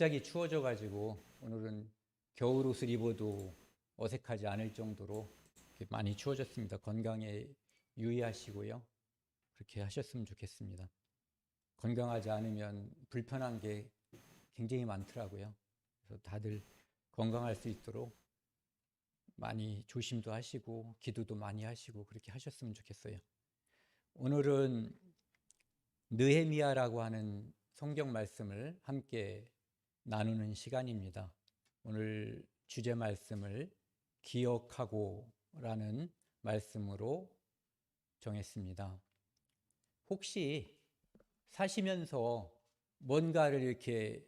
갑자기 추워져가지고 오늘은 겨울 옷을 입어도 어색하지 않을 정도로 이렇게 많이 추워졌습니다. 건강에 유의하시고요. 그렇게 하셨으면 좋겠습니다. 건강하지 않으면 불편한 게 굉장히 많더라고요. 그래서 다들 건강할 수 있도록 많이 조심도 하시고 기도도 많이 하시고 그렇게 하셨으면 좋겠어요. 오늘은 느헤미야라고 하는 성경 말씀을 함께 나누는 시간입니다. 오늘 주제 말씀을 기억하고라는 말씀으로 정했습니다. 혹시 사시면서 뭔가를 이렇게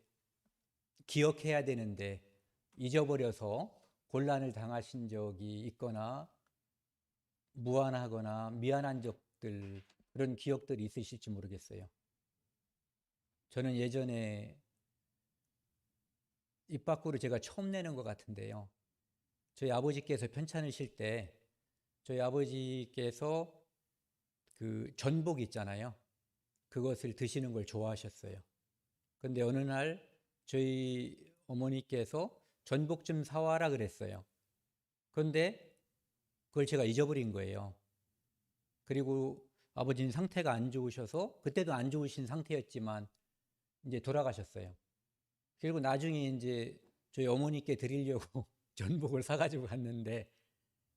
기억해야 되는데 잊어버려서 곤란을 당하신 적이 있거나 무안하거나 미안한 적들, 그런 기억들이 있으실지 모르겠어요. 저는 예전에 입 밖으로 제가 처음 내는 것 같은데요. 저희 아버지께서 편찮으실 때 저희 아버지께서 그 전복 있잖아요. 그것을 드시는 걸 좋아하셨어요. 근데 어느 날 저희 어머니께서 전복 좀 사와라 그랬어요. 그런데 그걸 제가 잊어버린 거예요. 그리고 아버지는 상태가 안 좋으셔서 그때도 안 좋으신 상태였지만 이제 돌아가셨어요. 그리고 나중에 이제 저희 어머니께 드리려고 전복을 사가지고 갔는데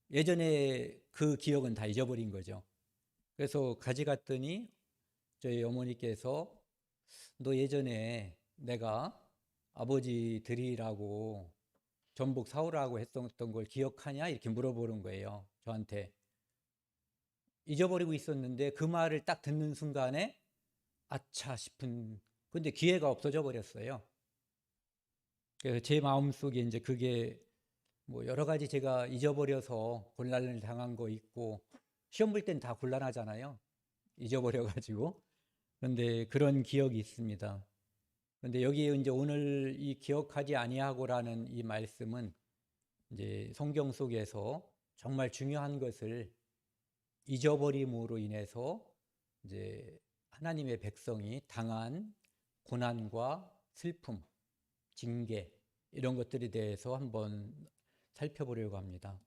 예전에 그 기억은 다 잊어버린 거죠. 그래서 가져갔더니 저희 어머니께서 너 예전에 내가 아버지 드리라고 전복 사오라고 했던 걸 기억하냐? 이렇게 물어보는 거예요. 저한테. 잊어버리고 있었는데 그 말을 딱 듣는 순간에 아차 싶은, 근데 기회가 없어져 버렸어요. 그래서 제 마음속에 이제 그게 뭐 여러 가지 제가 잊어버려서 곤란을 당한 거 있고, 시험 볼 땐 다 곤란하잖아요. 잊어버려가지고. 그런데 그런 기억이 있습니다. 그런데 여기 이제 오늘 이 기억하지 아니하고라는 이 말씀은 이제 성경 속에서 정말 중요한 것을 잊어버림으로 인해서 이제 하나님의 백성이 당한 고난과 슬픔, 징계, 이런 것들에 대해서 한번 살펴보려고 합니다.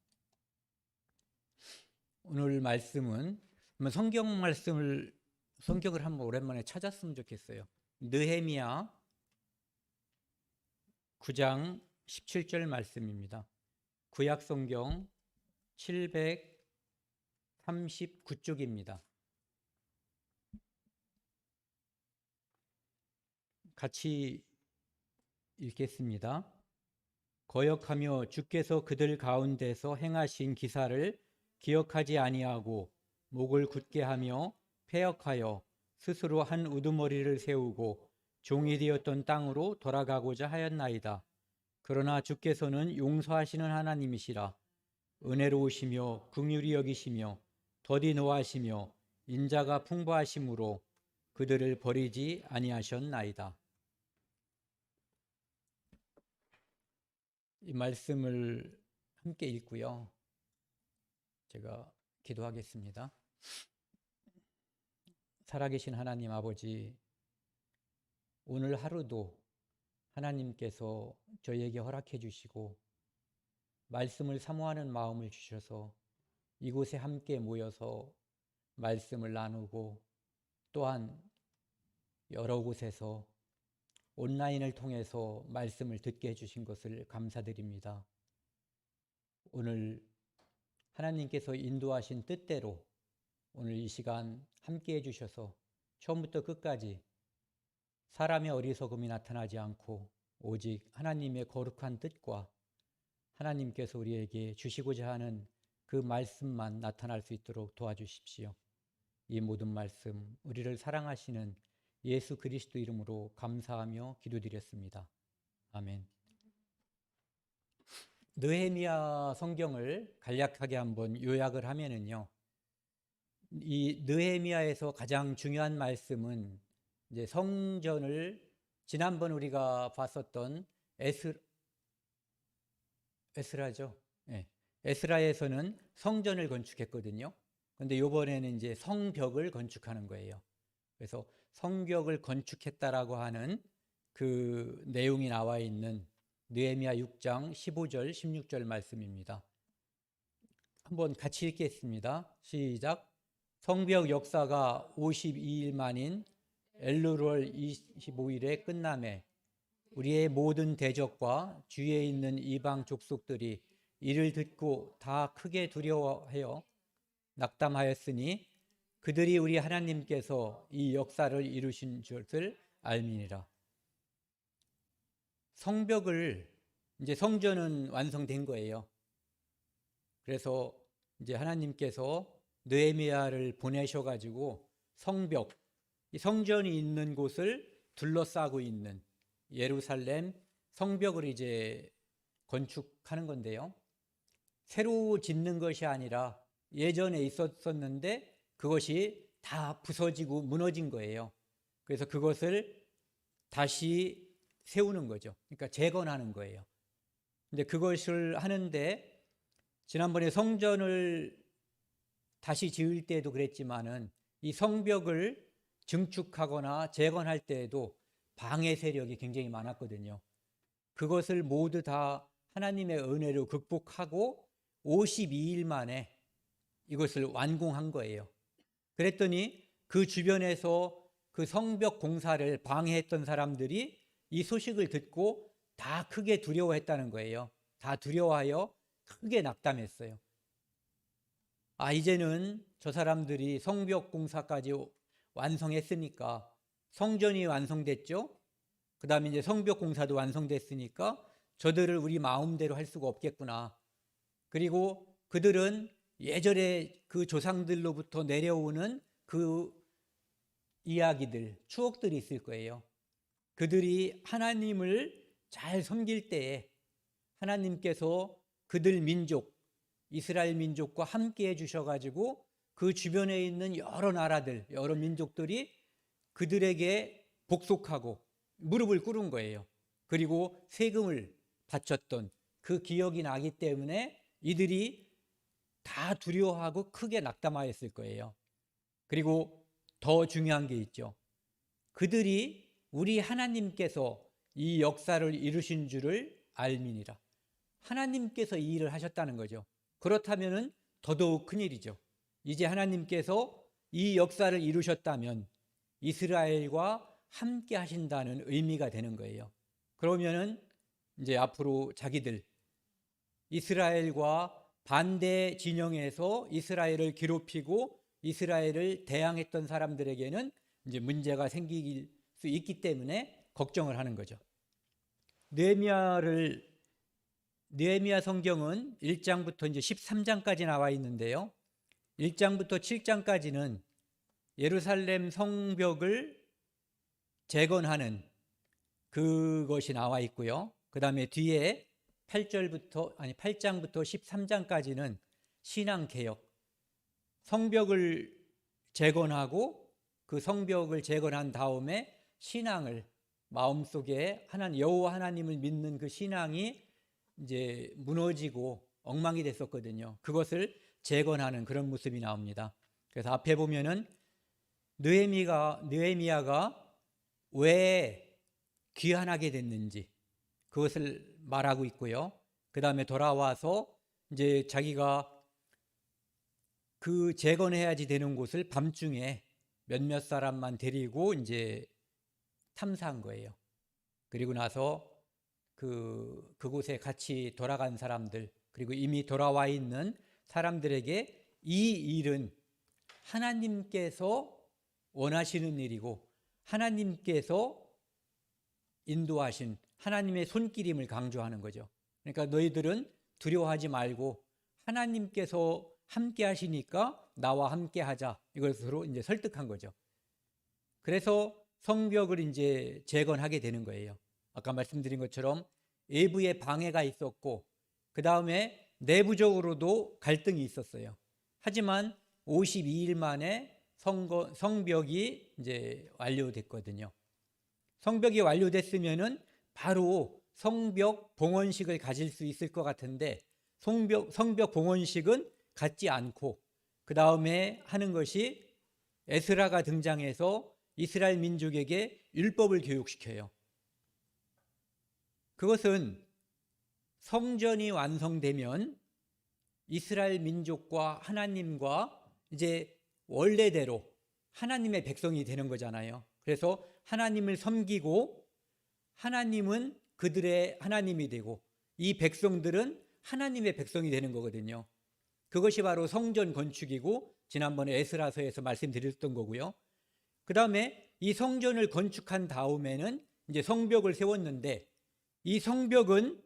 오늘 말씀은 성경을 한번 오랜만에 찾았으면 좋겠어요. 느헤미야 9장 17절 말씀입니다. 구약 성경 739쪽입니다. 같이 읽겠습니다. 거역하며 주께서 그들 가운데서 행하신 기사를 기억하지 아니하고 목을 굳게 하며 패역하여 스스로 한 우두머리를 세우고 종이 되었던 땅으로 돌아가고자 하였나이다. 그러나 주께서는 용서하시는 하나님이시라. 은혜로우시며 긍휼히 여기시며 더디 노하시며 인자가 풍부하심으로 그들을 버리지 아니하셨나이다. 이 말씀을 함께 읽고요. 제가 기도하겠습니다. 살아계신 하나님 아버지, 오늘 하루도 하나님께서 저희에게 허락해 주시고 말씀을 사모하는 마음을 주셔서 이곳에 함께 모여서 말씀을 나누고 또한 여러 곳에서 온라인을 통해서 말씀을 듣게 해주신 것을 감사드립니다. 오늘 하나님께서 인도하신 뜻대로 오늘 이 시간 함께 해주셔서 처음부터 끝까지 사람의 어리석음이 나타나지 않고 오직 하나님의 거룩한 뜻과 하나님께서 우리에게 주시고자 하는 그 말씀만 나타날 수 있도록 도와주십시오. 이 모든 말씀 우리를 사랑하시는 예수 그리스도 이름으로 감사하며 기도드렸습니다. 아멘. 느헤미야 성경을 간략하게 한번 요약을 하면은요, 이 느헤미야에서 가장 중요한 말씀은 이제 성전을 지난번 우리가 봤었던 에스라죠. 네. 에스라에서는 성전을 건축했거든요. 그런데 이번에는 이제 성벽을 건축하는 거예요. 그래서 성벽을 건축했다라고 하는 그 내용이 나와 있는 느헤미야 6장 15절 16절 말씀입니다. 한번 같이 읽겠습니다. 시작. 성벽 역사가 52일 만인 엘루월 25일에 끝남에 우리의 모든 대적과 주위에 있는 이방 족속들이 이를 듣고 다 크게 두려워하여 낙담하였으니 그들이 우리 하나님께서 이 역사를 이루신 것을 알미니라. 성벽을 이제 성전은 완성된 거예요. 그래서 이제 하나님께서 느헤미야를 보내셔가지고 성벽, 이 성전이 있는 곳을 둘러싸고 있는 예루살렘 성벽을 이제 건축하는 건데요. 새로 짓는 것이 아니라 예전에 있었었는데 그것이 다 부서지고 무너진 거예요. 그래서 그것을 다시 세우는 거죠. 그러니까 재건하는 거예요. 근데 그것을 하는데 지난번에 성전을 다시 지을 때도 그랬지만은 이 성벽을 증축하거나 재건할 때에도 방해 세력이 굉장히 많았거든요. 그것을 모두 다 하나님의 은혜로 극복하고 52일 만에 이것을 완공한 거예요. 그랬더니 그 주변에서 그 성벽 공사를 방해했던 사람들이 이 소식을 듣고 다 크게 두려워했다는 거예요. 다 두려워하여 크게 낙담했어요. 이제는 저 사람들이 성벽 공사까지 완성했으니까 성전이 완성됐죠. 그 다음에 이제 성벽 공사도 완성됐으니까 저들을 우리 마음대로 할 수가 없겠구나. 그리고 그들은 예전에 그 조상들로부터 내려오는 그 이야기들, 추억들이 있을 거예요. 그들이 하나님을 잘 섬길 때에 하나님께서 그들 민족, 이스라엘 민족과 함께 해주셔가지고 그 주변에 있는 여러 나라들, 여러 민족들이 그들에게 복속하고 무릎을 꿇은 거예요. 그리고 세금을 바쳤던 그 기억이 나기 때문에 이들이 다 두려워하고 크게 낙담하였을 거예요. 그리고 더 중요한 게 있죠. 그들이 우리 하나님께서 이 역사를 이루신 줄을 알미니라. 하나님께서 이 일을 하셨다는 거죠. 그렇다면 더더욱 큰일이죠. 이제 하나님께서 이 역사를 이루셨다면 이스라엘과 함께 하신다는 의미가 되는 거예요. 그러면은 이제 앞으로 자기들 이스라엘과 반대 진영에서 이스라엘을 괴롭히고 이스라엘을 대항했던 사람들에게는 이제 문제가 생길 수 있기 때문에 걱정을 하는 거죠. 느헤미야 성경은 1장부터 이제 13장까지 나와 있는데요. 1장부터 7장까지는 예루살렘 성벽을 재건하는 그것이 나와 있고요. 그 다음에 뒤에 8장부터 13장까지는 신앙개혁, 성벽을 재건하고 그 성벽을 재건한 다음에 신앙을 마음속에 여호와 하나님을 믿는 그 신앙이 이제 무너지고 엉망이 됐었거든요. 그것을 재건하는 그런 모습이 나옵니다. 그래서 앞에 보면은 느헤미야가 왜 귀환하게 됐는지 그것을 말하고 있고요. 그 다음에 돌아와서 이제 자기가 그 재건해야지 되는 곳을 밤중에 몇몇 사람만 데리고 이제 탐사한 거예요. 그리고 나서 그곳에 같이 돌아간 사람들, 그리고 이미 돌아와 있는 사람들에게 이 일은 하나님께서 원하시는 일이고 하나님께서 인도하신 하나님의 손길임을 강조하는 거죠. 그러니까 너희들은 두려워하지 말고 하나님께서 함께 하시니까 나와 함께 하자. 이것으로 이제 설득한 거죠. 그래서 성벽을 이제 재건하게 되는 거예요. 아까 말씀드린 것처럼 외부에 방해가 있었고 그 다음에 내부적으로도 갈등이 있었어요. 하지만 52일 만에 성벽이 이제 완료됐거든요. 성벽이 완료됐으면은 바로 성벽 봉헌식을 가질 수 있을 것 같은데 성벽 봉헌식은 갖지 않고 그 다음에 하는 것이 에스라가 등장해서 이스라엘 민족에게 율법을 교육시켜요. 그것은 성전이 완성되면 이스라엘 민족과 하나님과 이제 원래대로 하나님의 백성이 되는 거잖아요. 그래서 하나님을 섬기고 하나님은 그들의 하나님이 되고 이 백성들은 하나님의 백성이 되는 거거든요. 그것이 바로 성전 건축이고 지난번에 에스라서에서 말씀드렸던 거고요. 그 다음에 이 성전을 건축한 다음에는 이제 성벽을 세웠는데 이 성벽은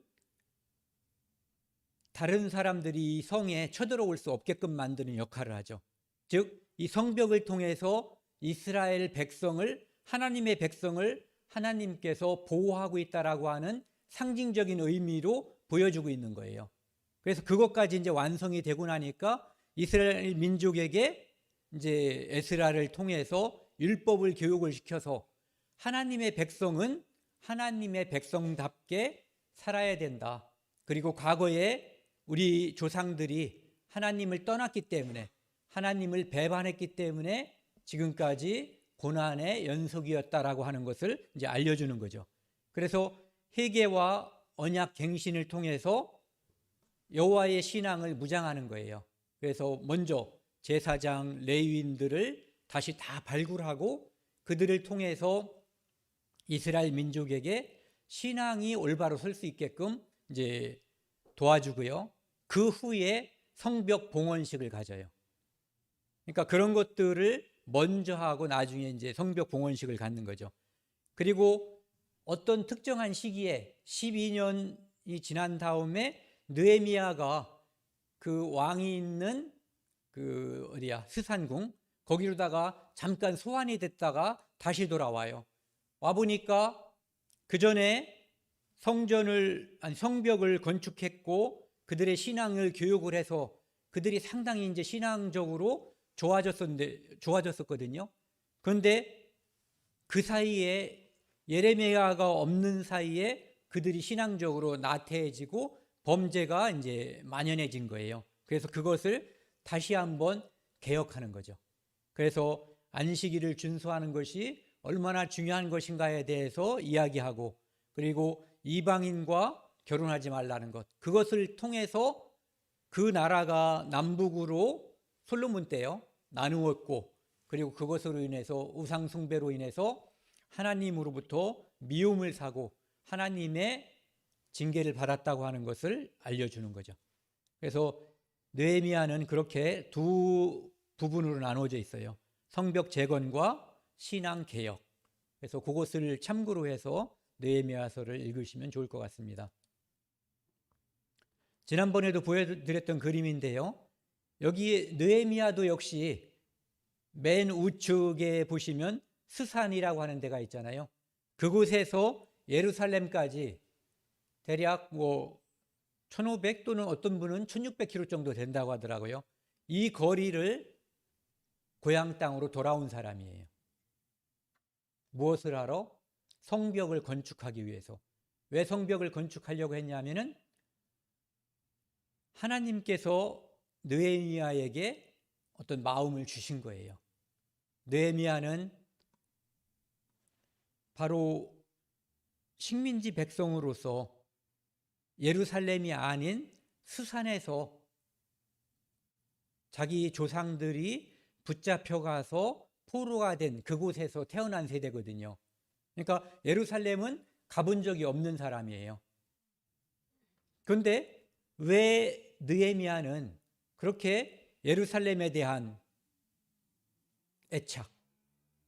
다른 사람들이 이 성에 쳐들어올 수 없게끔 만드는 역할을 하죠. 즉 이 성벽을 통해서 이스라엘 백성을 하나님의 백성을 하나님께서 보호하고 있다라고 하는 상징적인 의미로 보여주고 있는 거예요. 그래서 그것까지 이제 완성이 되고 나니까 이스라엘 민족에게 이제 에스라를 통해서 율법을 교육을 시켜서 하나님의 백성은 하나님의 백성답게 살아야 된다. 그리고 과거에 우리 조상들이 하나님을 떠났기 때문에 하나님을 배반했기 때문에 지금까지 고난의 연속이었다라고 하는 것을 이제 알려주는 거죠. 그래서 회개와 언약 갱신을 통해서 여호와의 신앙을 무장하는 거예요. 그래서 먼저 제사장, 레위인들을 다시 다 발굴하고 그들을 통해서 이스라엘 민족에게 신앙이 올바로 설 수 있게끔 이제 도와주고요. 그 후에 성벽 봉헌식을 가져요. 그러니까 그런 것들을 먼저 하고 나중에 이제 성벽 봉헌식을 갖는 거죠. 그리고 어떤 특정한 시기에 12년이 지난 다음에 느헤미야가 그 왕이 있는 그 어디야 스산궁 거기로다가 잠깐 소환이 됐다가 다시 돌아와요. 와 보니까 그 전에 성벽을 건축했고 그들의 신앙을 교육을 해서 그들이 상당히 이제 신앙적으로 좋아졌었거든요. 그런데 그 사이에 예레미야가 없는 사이에 그들이 신앙적으로 나태해지고 범죄가 이제 만연해진 거예요. 그래서 그것을 다시 한번 개혁하는 거죠. 그래서 안식일을 준수하는 것이 얼마나 중요한 것인가에 대해서 이야기하고 그리고 이방인과 결혼하지 말라는 것 그것을 통해서 그 나라가 남북으로 솔로몬 때요 나누었고 그리고 그것으로 인해서 우상 숭배로 인해서 하나님으로부터 미움을 사고 하나님의 징계를 받았다고 하는 것을 알려주는 거죠. 그래서 느헤미야는 그렇게 두 부분으로 나눠져 있어요. 성벽 재건과 신앙 개혁. 그래서 그것을 참고로 해서 느헤미야서를 읽으시면 좋을 것 같습니다. 지난번에도 보여드렸던 그림인데요. 여기 느헤미야도 역시 맨 우측에 보시면 스산이라고 하는 데가 있잖아요. 그곳에서 예루살렘까지 대략 1500 또는 어떤 분은 1600km 정도 된다고 하더라고요. 이 거리를 고향 땅으로 돌아온 사람이에요. 무엇을 하러? 성벽을 건축하기 위해서. 왜 성벽을 건축하려고 했냐면은 하나님께서 느헤미야에게 어떤 마음을 주신 거예요. 느헤미야는 바로 식민지 백성으로서 예루살렘이 아닌 수산에서 자기 조상들이 붙잡혀가서 포로가 된 그곳에서 태어난 세대거든요. 그러니까 예루살렘은 가본 적이 없는 사람이에요. 그런데 왜 느헤미야는 그렇게 예루살렘에 대한 애착,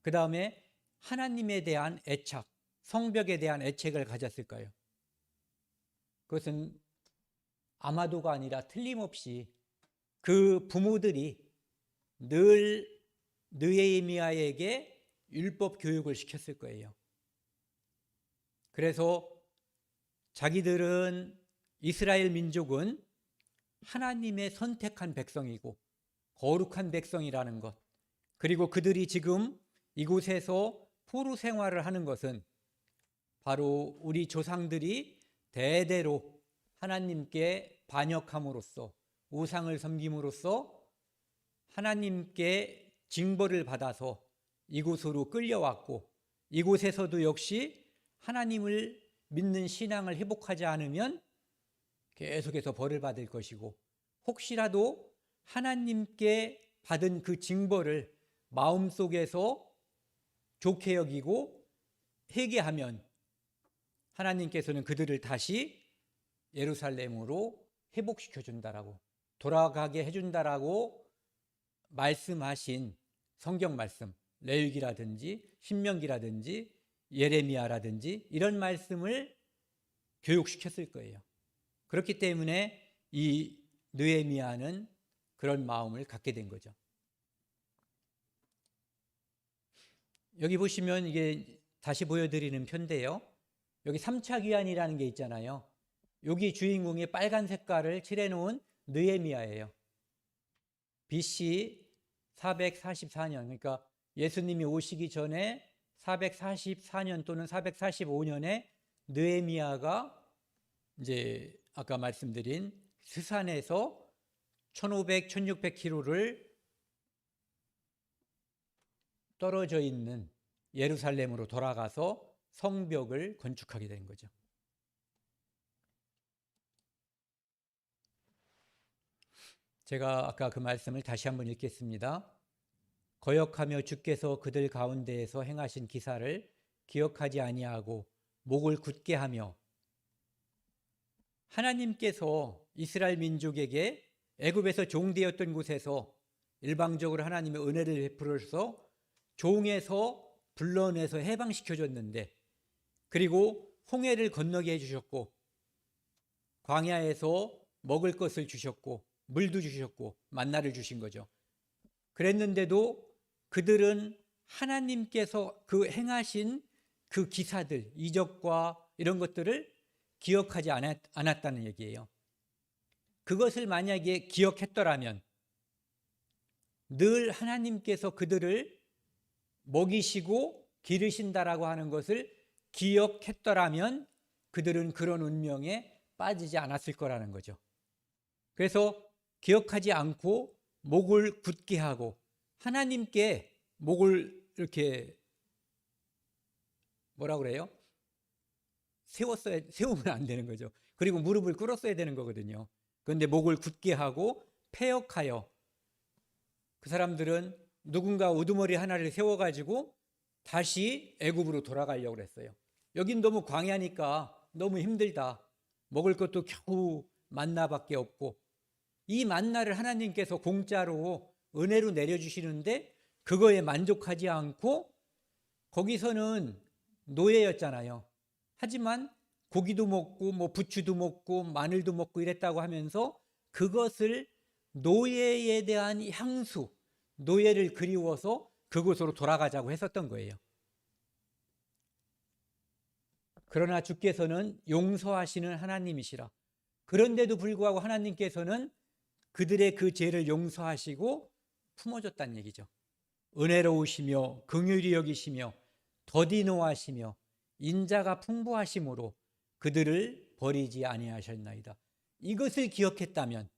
그 다음에 하나님에 대한 애착, 성벽에 대한 애착을 가졌을까요? 그것은 아마도가 아니라 틀림없이 그 부모들이 늘 느헤미야에게 율법 교육을 시켰을 거예요. 그래서 자기들은 이스라엘 민족은 하나님의 선택한 백성이고 거룩한 백성이라는 것, 그리고 그들이 지금 이곳에서 포로 생활을 하는 것은 바로 우리 조상들이 대대로 하나님께 반역함으로써 우상을 섬김으로써 하나님께 징벌을 받아서 이곳으로 끌려왔고 이곳에서도 역시 하나님을 믿는 신앙을 회복하지 않으면 계속해서 벌을 받을 것이고, 혹시라도 하나님께 받은 그 징벌을 마음속에서 좋게 여기고 회개하면 하나님께서는 그들을 다시 예루살렘으로 회복시켜 준다라고, 돌아가게 해준다라고 말씀하신 성경 말씀, 레위기라든지 신명기라든지 예레미야라든지 이런 말씀을 교육시켰을 거예요. 그렇기 때문에 이 느헤미야는 그런 마음을 갖게 된 거죠. 여기 보시면 이게 다시 보여드리는 편인데요, 여기 3차 귀환이라는 게 있잖아요. 여기 주인공이 빨간 색깔을 칠해놓은 느헤미야예요. BC 444년, 그러니까 예수님이 오시기 전에 444년 또는 445년에 느헤미야가 이제 아까 말씀드린 스산에서 1500, 1600km를 떨어져 있는 예루살렘으로 돌아가서 성벽을 건축하게 된 거죠. 제가 아까 그 말씀을 다시 한번 읽겠습니다. 거역하며 주께서 그들 가운데에서 행하신 기사를 기억하지 아니하고 목을 굳게 하며, 하나님께서 이스라엘 민족에게 애굽에서 종되었던 곳에서 일방적으로 하나님의 은혜를 베풀어서 종에서 불러내서 해방시켜줬는데, 그리고 홍해를 건너게 해주셨고 광야에서 먹을 것을 주셨고 물도 주셨고 만나를 주신 거죠. 그랬는데도 그들은 하나님께서 그 행하신 그 기사들, 이적과 이런 것들을 기억하지 않았다는 얘기예요. 그것을 만약에 기억했더라면, 늘 하나님께서 그들을 먹이시고 기르신다라고 하는 것을 기억했더라면 그들은 그런 운명에 빠지지 않았을 거라는 거죠. 그래서 기억하지 않고 목을 굳게 하고, 하나님께 목을 이렇게 뭐라 그래요? 세우면 안 되는 거죠. 그리고 무릎을 꿇었어야 되는 거거든요. 그런데 목을 굳게 하고 패역하여, 그 사람들은 누군가 우두머리 하나를 세워가지고 다시 애굽으로 돌아가려고 그랬어요. 여긴 너무 광야니까 너무 힘들다. 먹을 것도 겨우 만나밖에 없고, 이 만나를 하나님께서 공짜로 은혜로 내려주시는데 그거에 만족하지 않고, 거기서는 노예였잖아요. 하지만 고기도 먹고 뭐 부추도 먹고 마늘도 먹고 이랬다고 하면서 그것을, 노예에 대한 향수, 노예를 그리워서 그곳으로 돌아가자고 했었던 거예요. 그러나 주께서는 용서하시는 하나님이시라. 그런데도 불구하고 하나님께서는 그들의 그 죄를 용서하시고 품어줬다는 얘기죠. 은혜로우시며 긍휼히 여기시며 더디 노하시며 인자가 풍부하심으로 그들을 버리지 아니하셨나이다. 이것을 기억했다면,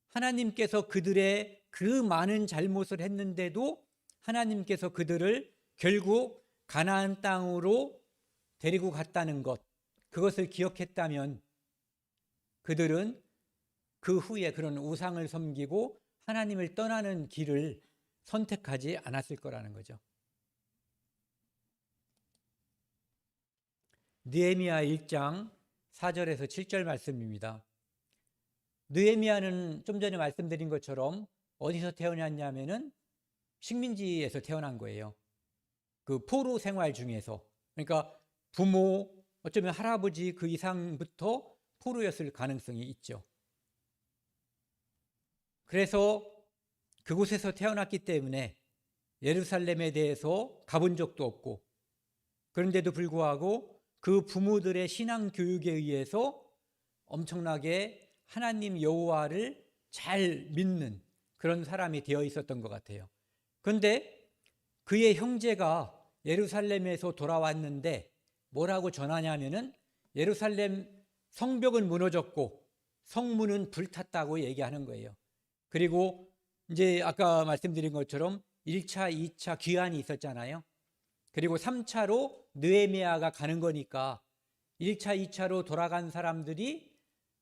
하나님께서 그들의 그 많은 잘못을 했는데도 하나님께서 그들을 결국 가나안 땅으로 데리고 갔다는 것, 그것을 기억했다면 그들은 그 후에 그런 우상을 섬기고 하나님을 떠나는 길을 선택하지 않았을 거라는 거죠. 느헤미야 1장 4절에서 7절 말씀입니다. 느헤미야는 좀 전에 말씀드린 것처럼 어디서 태어났냐면은 식민지에서 태어난 거예요. 그 포로 생활 중에서. 그러니까 부모, 어쩌면 할아버지 그 이상부터 포로였을 가능성이 있죠. 그래서 그곳에서 태어났기 때문에 예루살렘에 대해서 가본 적도 없고, 그런데도 불구하고 그 부모들의 신앙 교육에 의해서 엄청나게 하나님 여호와를 잘 믿는 그런 사람이 되어 있었던 것 같아요. 그런데 그의 형제가 예루살렘에서 돌아왔는데 뭐라고 전하냐면은 예루살렘 성벽은 무너졌고 성문은 불탔다고 얘기하는 거예요. 그리고 이제 아까 말씀드린 것처럼 1차, 2차 귀환이 있었잖아요. 그리고 3차로 느헤미야가 가는 거니까 1차, 2차로 돌아간 사람들이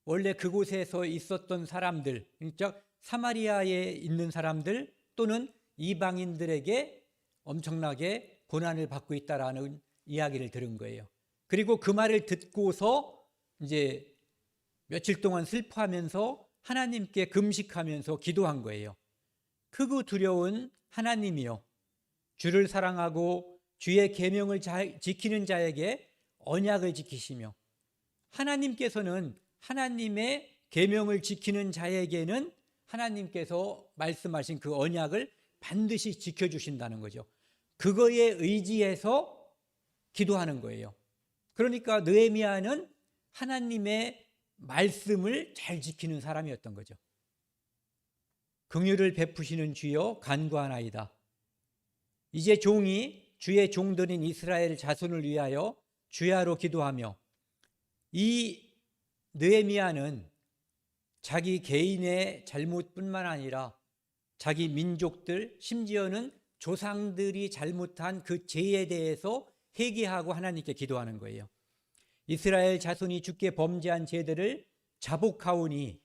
원래 그곳에서 있었던 사람들, 그러니까 사마리아에 있는 사람들 또는 이방인들에게 엄청나게 고난을 받고 있다라는 이야기를 들은 거예요. 그리고 그 말을 듣고서 이제 며칠 동안 슬퍼하면서 하나님께 금식하면서 기도한 거예요. 크고 두려운 하나님이요, 주를 사랑하고 주의 계명을 지키는 자에게 언약을 지키시며, 하나님께서는 하나님의 계명을 지키는 자에게는 하나님께서 말씀하신 그 언약을 반드시 지켜주신다는 거죠. 그거에 의지해서 기도하는 거예요. 그러니까 느헤미야는 하나님의 말씀을 잘 지키는 사람이었던 거죠. 긍휼을 베푸시는 주여 간구하나이다. 이제 종이 주의 종들인 이스라엘 자손을 위하여 주야로 기도하며, 이 느헤미야는 자기 개인의 잘못뿐만 아니라 자기 민족들, 심지어는 조상들이 잘못한 그 죄에 대해서 회개하고 하나님께 기도하는 거예요. 이스라엘 자손이 주께 범죄한 죄들을 자복하오니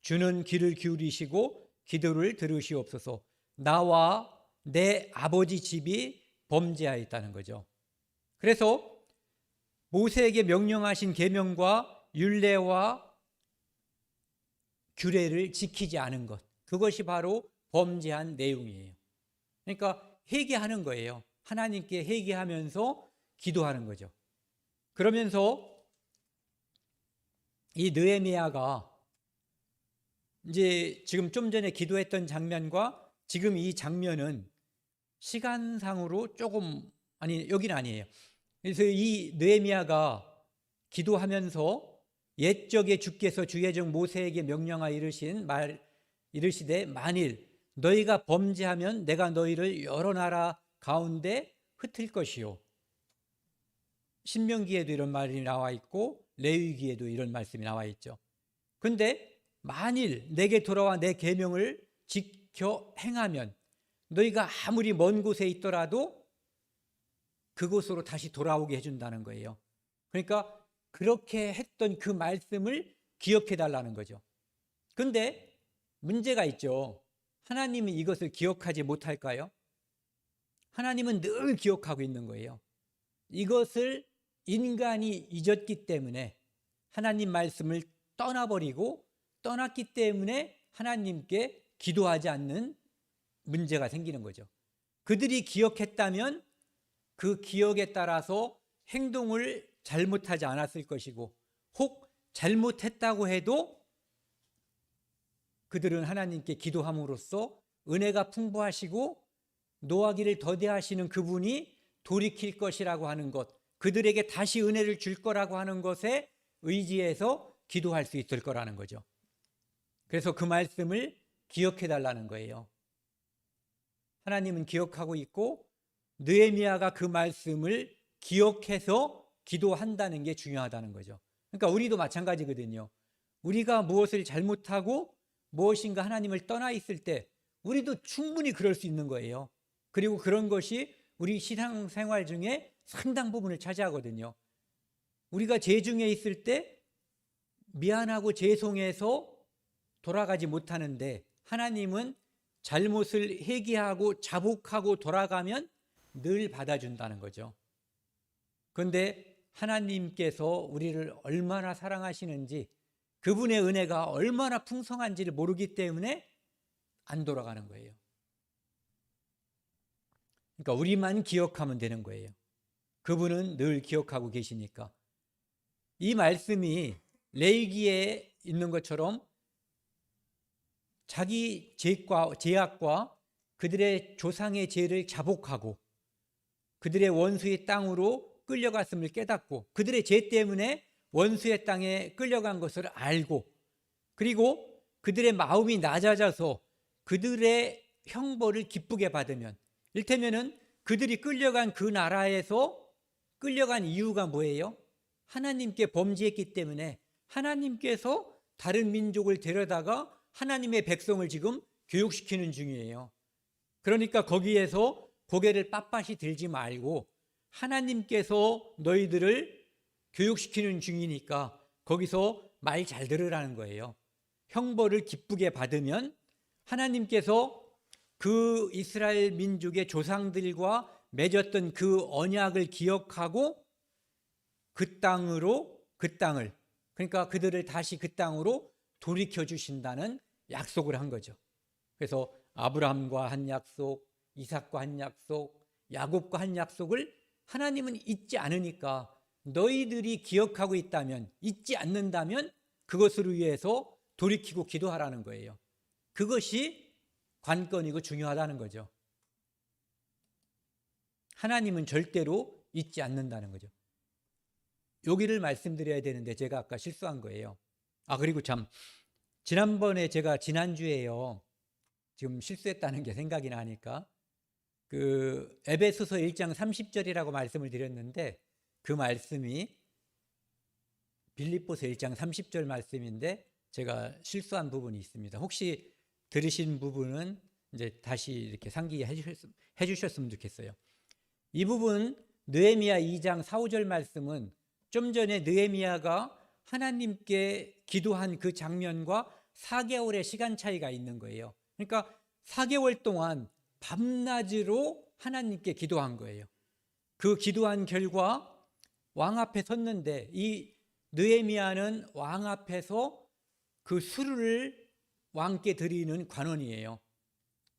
주는 귀를 기울이시고 기도를 들으시옵소서. 나와 내 아버지 집이 범죄하였다는 거죠. 그래서 모세에게 명령하신 계명과 율례와 규례를 지키지 않은 것, 그것이 바로 범죄한 내용이에요. 그러니까 회개하는 거예요. 하나님께 회개하면서 기도하는 거죠. 그러면서 이 느헤미야가 이제 지금 좀 전에 기도했던 장면과 지금 이 장면은 시간상으로 조금, 아니 여기는 아니에요. 그래서 이 느헤미야가 기도하면서 옛적에 주께서 주의 종 모세에게 명령하여 이르시되 만일 너희가 범죄하면 내가 너희를 여러 나라 가운데 흩을 것이요. 신명기에도 이런 말이 나와 있고 레위기에도 이런 말씀이 나와 있죠. 근데 만일 내게 돌아와 내 계명을 지켜 행하면 너희가 아무리 먼 곳에 있더라도 그곳으로 다시 돌아오게 해준다는 거예요. 그러니까 그렇게 했던 그 말씀을 기억해 달라는 거죠. 근데 문제가 있죠. 하나님은 이것을 기억하지 못할까요? 하나님은 늘 기억하고 있는 거예요. 이것을 인간이 잊었기 때문에, 하나님 말씀을 떠났기 때문에 하나님께 기도하지 않는 문제가 생기는 거죠. 그들이 기억했다면 그 기억에 따라서 행동을 잘못하지 않았을 것이고, 혹 잘못했다고 해도 그들은 하나님께 기도함으로써 은혜가 풍부하시고 노하기를 더디하시는 그분이 돌이킬 것이라고 하는 것, 그들에게 다시 은혜를 줄 거라고 하는 것에 의지해서 기도할 수 있을 거라는 거죠. 그래서 그 말씀을 기억해 달라는 거예요. 하나님은 기억하고 있고 느헤미야가 그 말씀을 기억해서 기도한다는 게 중요하다는 거죠. 그러니까 우리도 마찬가지거든요. 우리가 무엇을 잘못하고 무엇인가 하나님을 떠나 있을 때 우리도 충분히 그럴 수 있는 거예요. 그리고 그런 것이 우리 신앙생활 중에 상당 부분을 차지하거든요. 우리가 죄 중에 있을 때 미안하고 죄송해서 돌아가지 못하는데, 하나님은 잘못을 회개하고 자복하고 돌아가면 늘 받아준다는 거죠. 그런데 하나님께서 우리를 얼마나 사랑하시는지, 그분의 은혜가 얼마나 풍성한지를 모르기 때문에 안 돌아가는 거예요. 그러니까 우리만 기억하면 되는 거예요. 그분은 늘 기억하고 계시니까. 이 말씀이 레위기에 있는 것처럼 자기 죄악과 그들의 조상의 죄를 자복하고 그들의 원수의 땅으로 끌려갔음을 깨닫고, 그들의 죄 때문에 원수의 땅에 끌려간 것을 알고, 그리고 그들의 마음이 낮아져서 그들의 형벌을 기쁘게 받으면, 일테면은 그들이 끌려간 그 나라에서 끌려간 이유가 뭐예요? 하나님께 범죄했기 때문에 하나님께서 다른 민족을 데려다가 하나님의 백성을 지금 교육시키는 중이에요. 그러니까 거기에서 고개를 빳빳이 들지 말고 하나님께서 너희들을 교육시키는 중이니까 거기서 말 잘 들으라는 거예요. 형벌을 기쁘게 받으면 하나님께서 그 이스라엘 민족의 조상들과 맺었던 그 언약을 기억하고 그 땅을 그러니까 그들을 다시 그 땅으로 돌이켜 주신다는 약속을 한 거죠. 그래서 아브라함과 한 약속, 이삭과 한 약속, 야곱과 한 약속을 하나님은 잊지 않으니까 너희들이 기억하고 있다면, 잊지 않는다면 그것을 위해서 돌이키고 기도하라는 거예요. 그것이 관건이고 중요하다는 거죠. 하나님은 절대로 잊지 않는다는 거죠. 여기를 말씀드려야 되는데 제가 아까 실수한 거예요. 그리고 참 지난번에 제가 지난주에요. 지금 실수했다는 게 생각이 나니까 그 에베소서 1장 30절이라고 말씀을 드렸는데 그 말씀이 빌립보서 1장 30절 말씀인데 제가 실수한 부분이 있습니다. 혹시 들으신 부분은 이제 다시 이렇게 상기해 주셨으면 좋겠어요. 이 부분 느헤미야 2장 4, 5절 말씀은 좀 전에 느헤미야가 하나님께 기도한 그 장면과 4개월의 시간 차이가 있는 거예요. 그러니까 4개월 동안 밤낮으로 하나님께 기도한 거예요. 그 기도한 결과 왕 앞에 섰는데 이 느헤미야는 왕 앞에서 그 술을 왕께 드리는 관원이에요.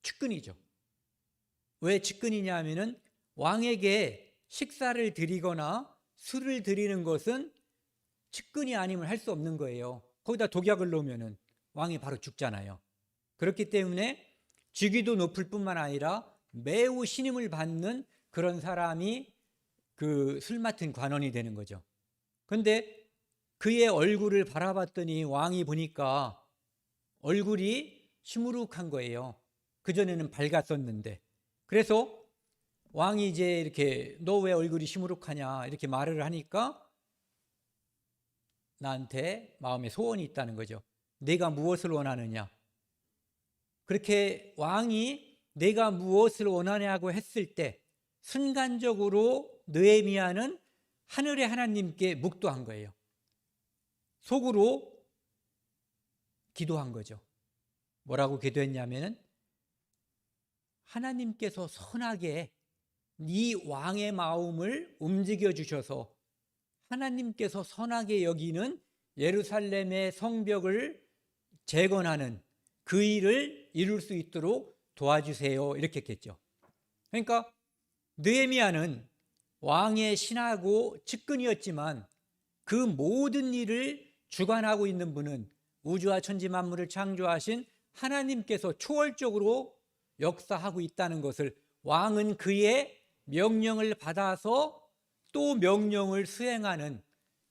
측근이죠. 왜 측근이냐 하면은 왕에게 식사를 드리거나 술을 드리는 것은 측근이 아니면 할 수 없는 거예요. 거기다 독약을 넣으면은 왕이 바로 죽잖아요. 그렇기 때문에 직위도 높을 뿐만 아니라 매우 신임을 받는 그런 사람이 그 술 맡은 관원이 되는 거죠. 그런데 그의 얼굴을 바라봤더니 왕이 보니까 얼굴이 시무룩한 거예요. 그전에는 밝았었는데. 그래서 왕이 이제 이렇게 너 왜 얼굴이 시무룩하냐 이렇게 말을 하니까 나한테 마음에 소원이 있다는 거죠. 내가 무엇을 원하느냐. 그렇게 왕이 내가 무엇을 원하냐고 했을 때 순간적으로 느헤미야는 하늘의 하나님께 묵도한 거예요. 속으로 기도한 거죠. 뭐라고 기도했냐면은 하나님께서 선하게 이 왕의 마음을 움직여 주셔서 하나님께서 선하게 여기는 예루살렘의 성벽을 재건하는 그 일을 이룰 수 있도록 도와주세요. 이렇게 했겠죠. 그러니까 느헤미야는 왕의 신하고 측근이었지만 그 모든 일을 주관하고 있는 분은 우주와 천지 만물을 창조하신 하나님께서 초월적으로 역사하고 있다는 것을 왕은 그의 명령을 받아서 또 명령을 수행하는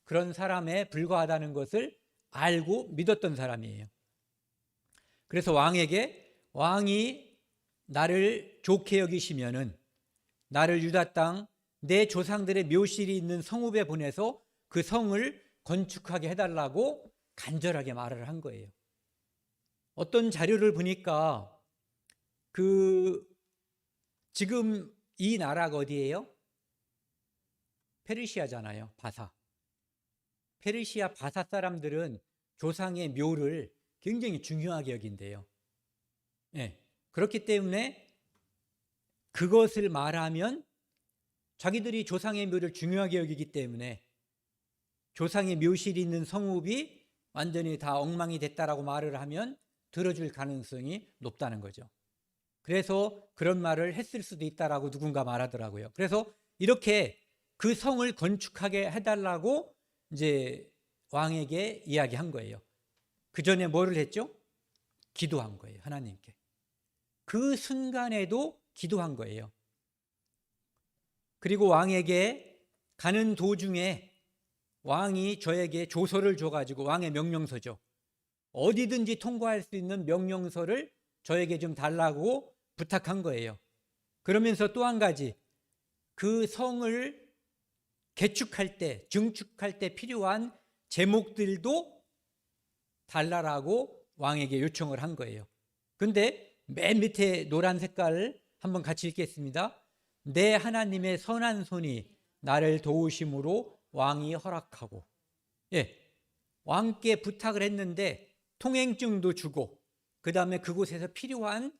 그런 사람에 불과하다는 것을 알고 믿었던 사람이에요. 그래서 왕이 나를 좋게 여기시면은 나를 유다 땅 내 조상들의 묘실이 있는 성읍에 보내서 그 성을 건축하게 해달라고 간절하게 말을 한 거예요. 어떤 자료를 보니까 지금 이 나라가 어디예요? 페르시아잖아요. 바사. 페르시아 바사 사람들은 조상의 묘를 굉장히 중요하게 여긴대요. 그렇기 때문에 그것을 말하면 자기들이 조상의 묘를 중요하게 여기기 때문에 조상의 묘실이 있는 성읍이 완전히 다 엉망이 됐다라고 말을 하면 들어줄 가능성이 높다는 거죠. 그래서 그런 말을 했을 수도 있다라고 누군가 말하더라고요. 그래서 이렇게 그 성을 건축하게 해달라고 이제 왕에게 이야기한 거예요. 그 전에 뭐를 했죠? 기도한 거예요. 하나님께. 그 순간에도 기도한 거예요. 그리고 왕에게 가는 도중에 왕이 저에게 조서를 줘가지고 왕의 명령서죠. 어디든지 통과할 수 있는 명령서를 저에게 좀 달라고 부탁한 거예요. 그러면서 또 한 가지 그 성을 개축할 때, 증축할 때 필요한 제목들도 달라라고 왕에게 요청을 한 거예요. 근데 맨 밑에 노란 색깔을 한번 같이 읽겠습니다. 내 하나님의 선한 손이 나를 도우심으로 왕이 허락하고, 왕께 부탁을 했는데 통행증도 주고, 그 다음에 그곳에서 필요한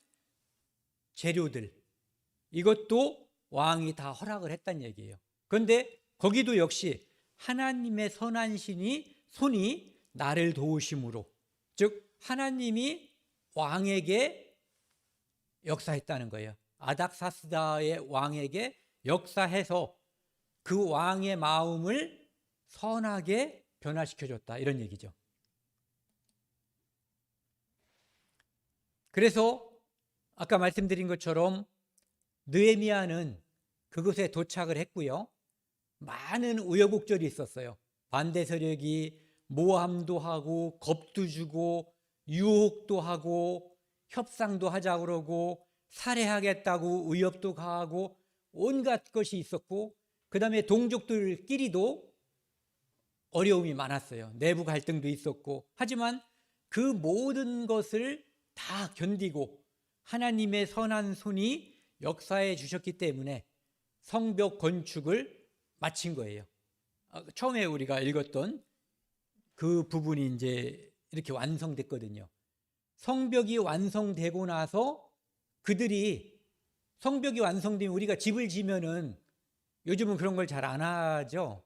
재료들, 이것도 왕이 다 허락을 했다는 얘기예요. 그런데 거기도 역시 하나님의 선한 손이 나를 도우심으로, 즉 하나님이 왕에게 역사했다는 거예요. 아닥사스다의 왕에게 역사해서 그 왕의 마음을 선하게 변화시켜줬다, 이런 얘기죠. 그래서 아까 말씀드린 것처럼 느헤미야는 그곳에 도착을 했고요. 많은 우여곡절이 있었어요. 반대 세력이 모함도 하고 겁도 주고 유혹도 하고 협상도 하자고 그러고 살해하겠다고 위협도 가하고 온갖 것이 있었고, 그 다음에 동족들끼리도 어려움이 많았어요. 내부 갈등도 있었고, 하지만 그 모든 것을 다 견디고 하나님의 선한 손이 역사해 주셨기 때문에 성벽 건축을 마친 거예요. 처음에 우리가 읽었던 그 부분이 이제 이렇게 완성됐거든요. 성벽이 완성되고 나서 그들이, 성벽이 완성되면 우리가 집을 지면은 요즘은 그런 걸 잘 안 하죠.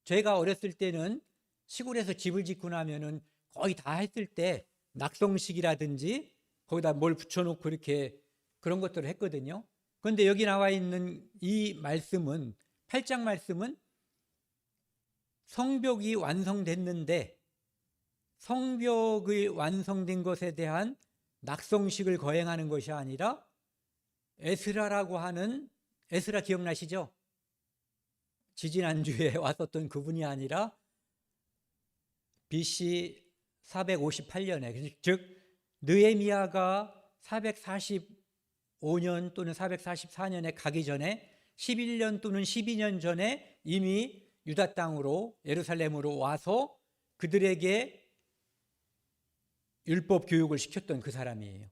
제가 어렸을 때는 시골에서 집을 짓고 나면은 거의 다 했을 때 낙성식이라든지 거기다 뭘 붙여놓고 이렇게 그런 것들을 했거든요. 그런데 여기 나와 있는 이 말씀은, 8장 말씀은 성벽이 완성됐는데 성벽이 완성된 것에 대한 낙성식을 거행하는 것이 아니라 에스라라고 하는, 에스라 기억나시죠? 지지난주에 왔었던 그분이 아니라 BC 458년에, 즉 느헤미야가 445년 또는 444년에 가기 전에 11년 또는 12년 전에 이미 유다 땅으로, 예루살렘으로 와서 그들에게 율법 교육을 시켰던 그 사람이에요.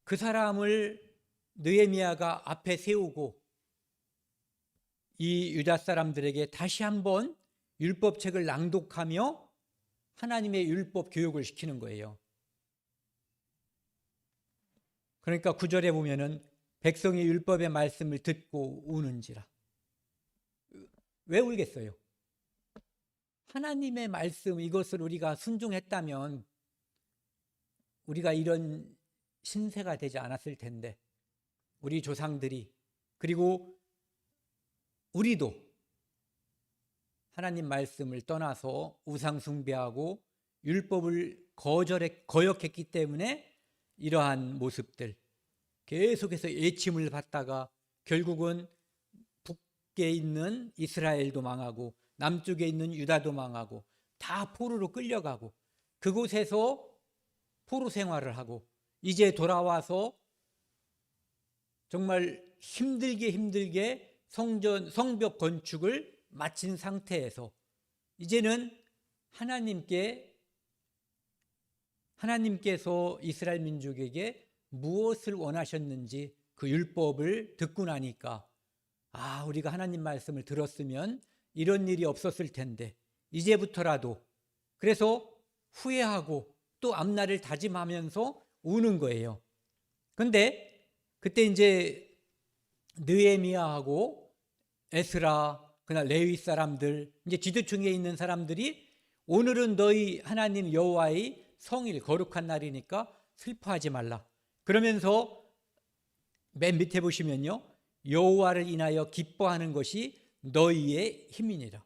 그 사람을 느헤미야가 앞에 세우고 이 유다 사람들에게 다시 한번 율법책을 낭독하며 하나님의 율법 교육을 시키는 거예요. 그러니까 9절에 보면은 백성이 율법의 말씀을 듣고 우는지라. 왜 울겠어요? 하나님의 말씀, 이것을 우리가 순종했다면 우리가 이런 신세가 되지 않았을 텐데, 우리 조상들이, 그리고 우리도 하나님 말씀을 떠나서 우상 숭배하고 율법을 거역했기 때문에 이러한 모습들, 계속해서 예침을 받다가 결국은 북에 있는 이스라엘도 망하고 남쪽에 있는 유다도 망하고 다 포로로 끌려가고 그곳에서 포로 생활을 하고 이제 돌아와서 정말 힘들게 성벽 건축을 마친 상태에서 이제는 하나님께서 이스라엘 민족에게 무엇을 원하셨는지 그 율법을 듣고 나니까, 우리가 하나님 말씀을 들었으면 이런 일이 없었을 텐데 이제부터라도, 그래서 후회하고 또 앞날을 다짐하면서 우는 거예요. 그런데 그때 이제 느헤미야하고 에스라, 그날 레위 사람들, 이제 지도층에 있는 사람들이 오늘은 너희 하나님 여호와의 성일, 거룩한 날이니까 슬퍼하지 말라. 그러면서 맨 밑에 보시면요, 여호와를 인하여 기뻐하는 것이 너희의 힘이니라.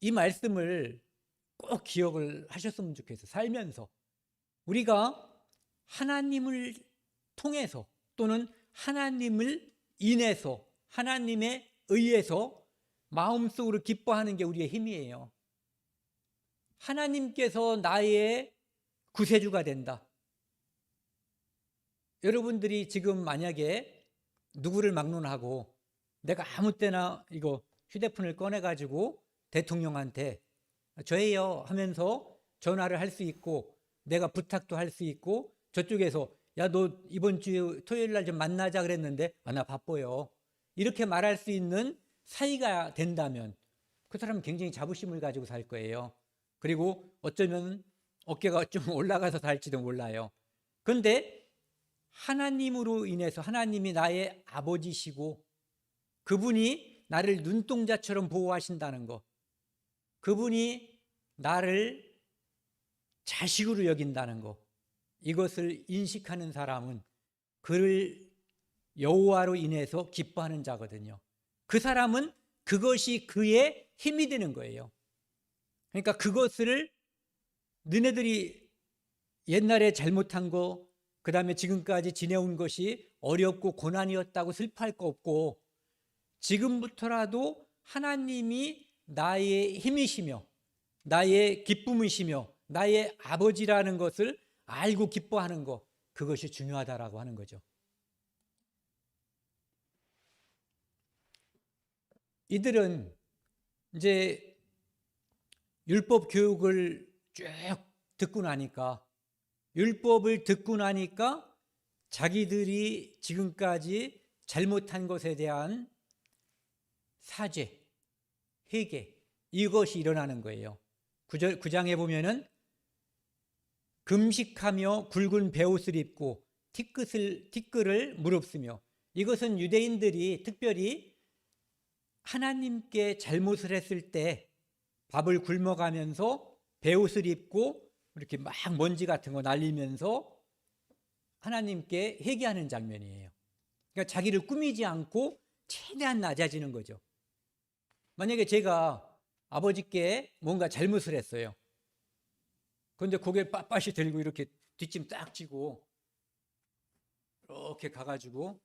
이 말씀을 꼭 기억을 하셨으면 좋겠어요. 살면서 우리가 하나님을 통해서 또는 하나님을 인해서, 하나님에 의해서 마음속으로 기뻐하는 게 우리의 힘이에요. 하나님께서 나의 구세주가 된다. 여러분들이 지금 만약에 누구를 막론하고 내가 아무 때나 이거 휴대폰을 꺼내가지고 대통령한테 저예요 하면서 전화를 할 수 있고 내가 부탁도 할 수 있고 저쪽에서 야, 너 이번 주 토요일 날 좀 만나자 그랬는데, 아, 나 바빠요. 이렇게 말할 수 있는 사이가 된다면 그 사람은 굉장히 자부심을 가지고 살 거예요. 그리고 어쩌면 어깨가 좀 올라가서 살지도 몰라요. 그런데 하나님으로 인해서 하나님이 나의 아버지시고 그분이 나를 눈동자처럼 보호하신다는 것, 그분이 나를 자식으로 여긴다는 것, 이것을 인식하는 사람은 그를 여호와로 인해서 기뻐하는 자거든요. 그 사람은 그것이 그의 힘이 되는 거예요. 그러니까 그것을 너네들이 옛날에 잘못한 거, 그 다음에 지금까지 지내온 것이 어렵고 고난이었다고 슬퍼할 거 없고, 지금부터라도 하나님이 나의 힘이시며 나의 기쁨이시며 나의 아버지라는 것을 알고 기뻐하는 것, 그것이 중요하다라고 하는 거죠. 이들은 이제 율법 교육을 쭉 듣고 나니까, 율법을 듣고 나니까 자기들이 지금까지 잘못한 것에 대한 사죄, 회개, 이것이 일어나는 거예요. 9장에 보면은 금식하며 굵은 베옷을 입고 티끌을 무릅쓰며, 이것은 유대인들이 특별히 하나님께 잘못을 했을 때 밥을 굶어가면서 베옷을 입고 이렇게 막 먼지 같은 거 날리면서 하나님께 회개하는 장면이에요. 그러니까 자기를 꾸미지 않고 최대한 낮아지는 거죠. 만약에 제가 아버지께 뭔가 잘못을 했어요. 그런데 고개를 빳빳이 들고 이렇게 뒷짐 딱 쥐고 이렇게 가가지고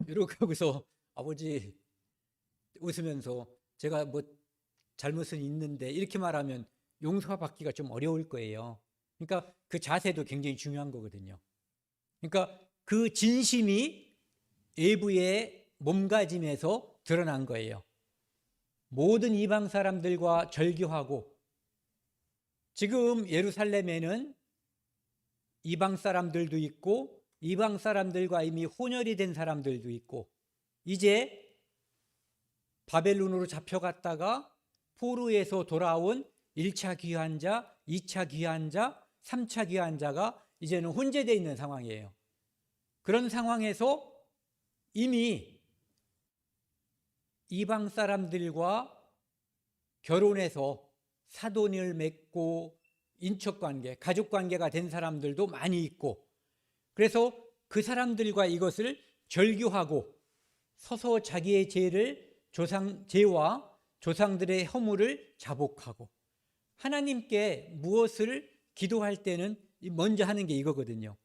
이렇게 하고서 아버지 웃으면서 제가 뭐 잘못은 있는데 이렇게 말하면 용서받기가 좀 어려울 거예요. 그러니까 그 자세도 굉장히 중요한 거거든요. 그러니까 그 진심이 외부의 몸가짐에서 드러난 거예요. 모든 이방 사람들과 절교하고, 지금 예루살렘에는 이방 사람들도 있고 이방 사람들과 이미 혼혈이 된 사람들도 있고, 이제 바벨론으로 잡혀갔다가 포로에서 돌아온 1차 귀환자, 2차 귀환자, 3차 귀환자가 이제는 혼재되어 있는 상황이에요. 그런 상황에서 이미 이방 사람들과 결혼해서 사돈을 맺고 인척관계, 가족관계가 된 사람들도 많이 있고, 그래서 그 사람들과 이것을 절교하고 서서 자기의 죄와 조상들의 허물을 자복하고, 하나님께 무엇을 기도할 때는 먼저 하는 게 이거거든요.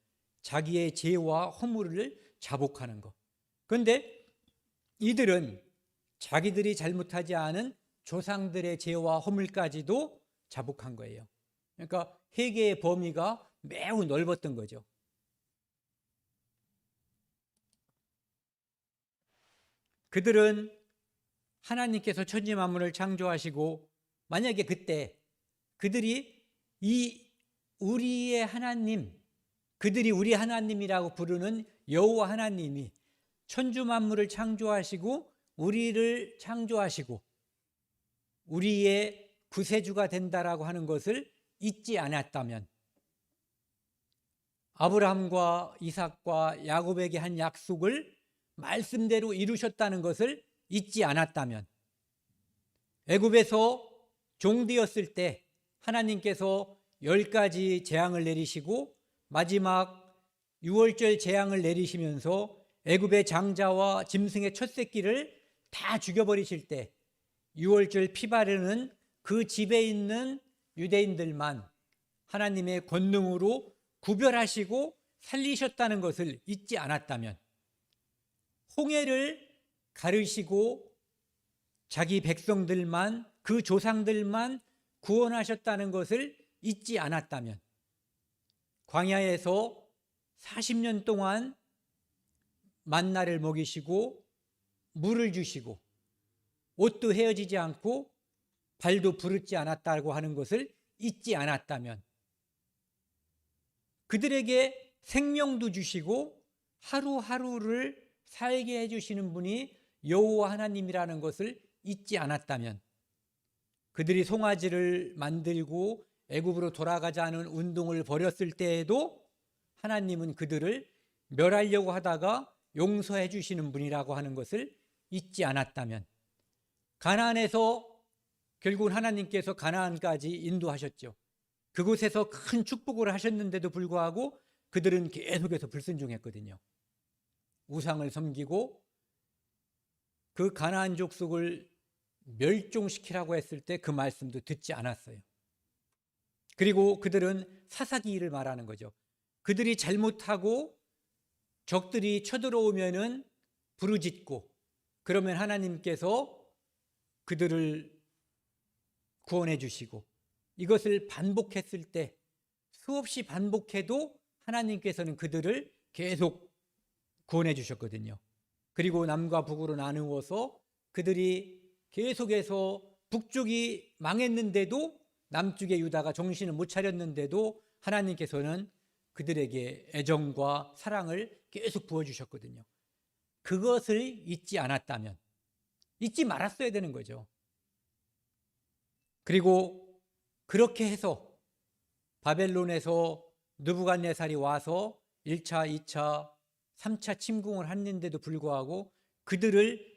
자기의 죄와 허물을 자복하는 것. 그런데 이들은 자기들이 잘못하지 않은 조상들의 죄와 허물까지도 자복한 거예요. 그러니까 회개의 범위가 매우 넓었던 거죠. 그들은 하나님께서 천지 만물을 창조하시고, 만약에 그때 그들이 우리의 하나님, 그들이 우리 하나님이라고 부르는 여호와 하나님이 천주 만물을 창조하시고 우리를 창조하시고 우리의 구세주가 된다라고 하는 것을 잊지 않았다면, 아브라함과 이삭과 야곱에게 한 약속을 말씀대로 이루셨다는 것을 잊지 않았다면, 애굽에서 종되었을 때 하나님께서 10가지 재앙을 내리시고 마지막 6월절 재앙을 내리시면서 애굽의 장자와 짐승의 첫 새끼를 다 죽여버리실 때 6월절 피 바르는 그 집에 있는 유대인들만 하나님의 권능으로 구별하시고 살리셨다는 것을 잊지 않았다면, 홍해를 가르시고 자기 백성들만, 그 조상들만 구원하셨다는 것을 잊지 않았다면, 광야에서 40년 동안 만나를 먹이시고 물을 주시고 옷도 헤어지지 않고 발도 부르지 않았다고 하는 것을 잊지 않았다면, 그들에게 생명도 주시고 하루하루를 살게 해주시는 분이 여호와 하나님이라는 것을 잊지 않았다면, 그들이 송아지를 만들고 애굽으로 돌아가자는 운동을 벌였을 때에도 하나님은 그들을 멸하려고 하다가 용서해 주시는 분이라고 하는 것을 잊지 않았다면, 가나안에서 결국은 하나님께서 가나안까지 인도하셨죠. 그곳에서 큰 축복을 하셨는데도 불구하고 그들은 계속해서 불순종했거든요. 우상을 섬기고 그 가나안 족속을 멸종시키라고 했을 때 그 말씀도 듣지 않았어요. 그리고 그들은 사사기를 말하는 거죠. 그들이 잘못하고 적들이 쳐들어오면은 부르짖고, 그러면 하나님께서 그들을 구원해 주시고, 이것을 반복했을 때, 수없이 반복해도 하나님께서는 그들을 계속 구원해 주셨거든요. 그리고 남과 북으로 나누어서 그들이 계속해서 북쪽이 망했는데도 남쪽의 유다가 정신을 못 차렸는데도 하나님께서는 그들에게 애정과 사랑을 계속 부어주셨거든요. 그것을 잊지 않았다면, 잊지 말았어야 되는 거죠. 그리고 그렇게 해서 바벨론에서 느부갓네살이 와서 1차, 2차, 3차 침공을 했는데도 불구하고 그들을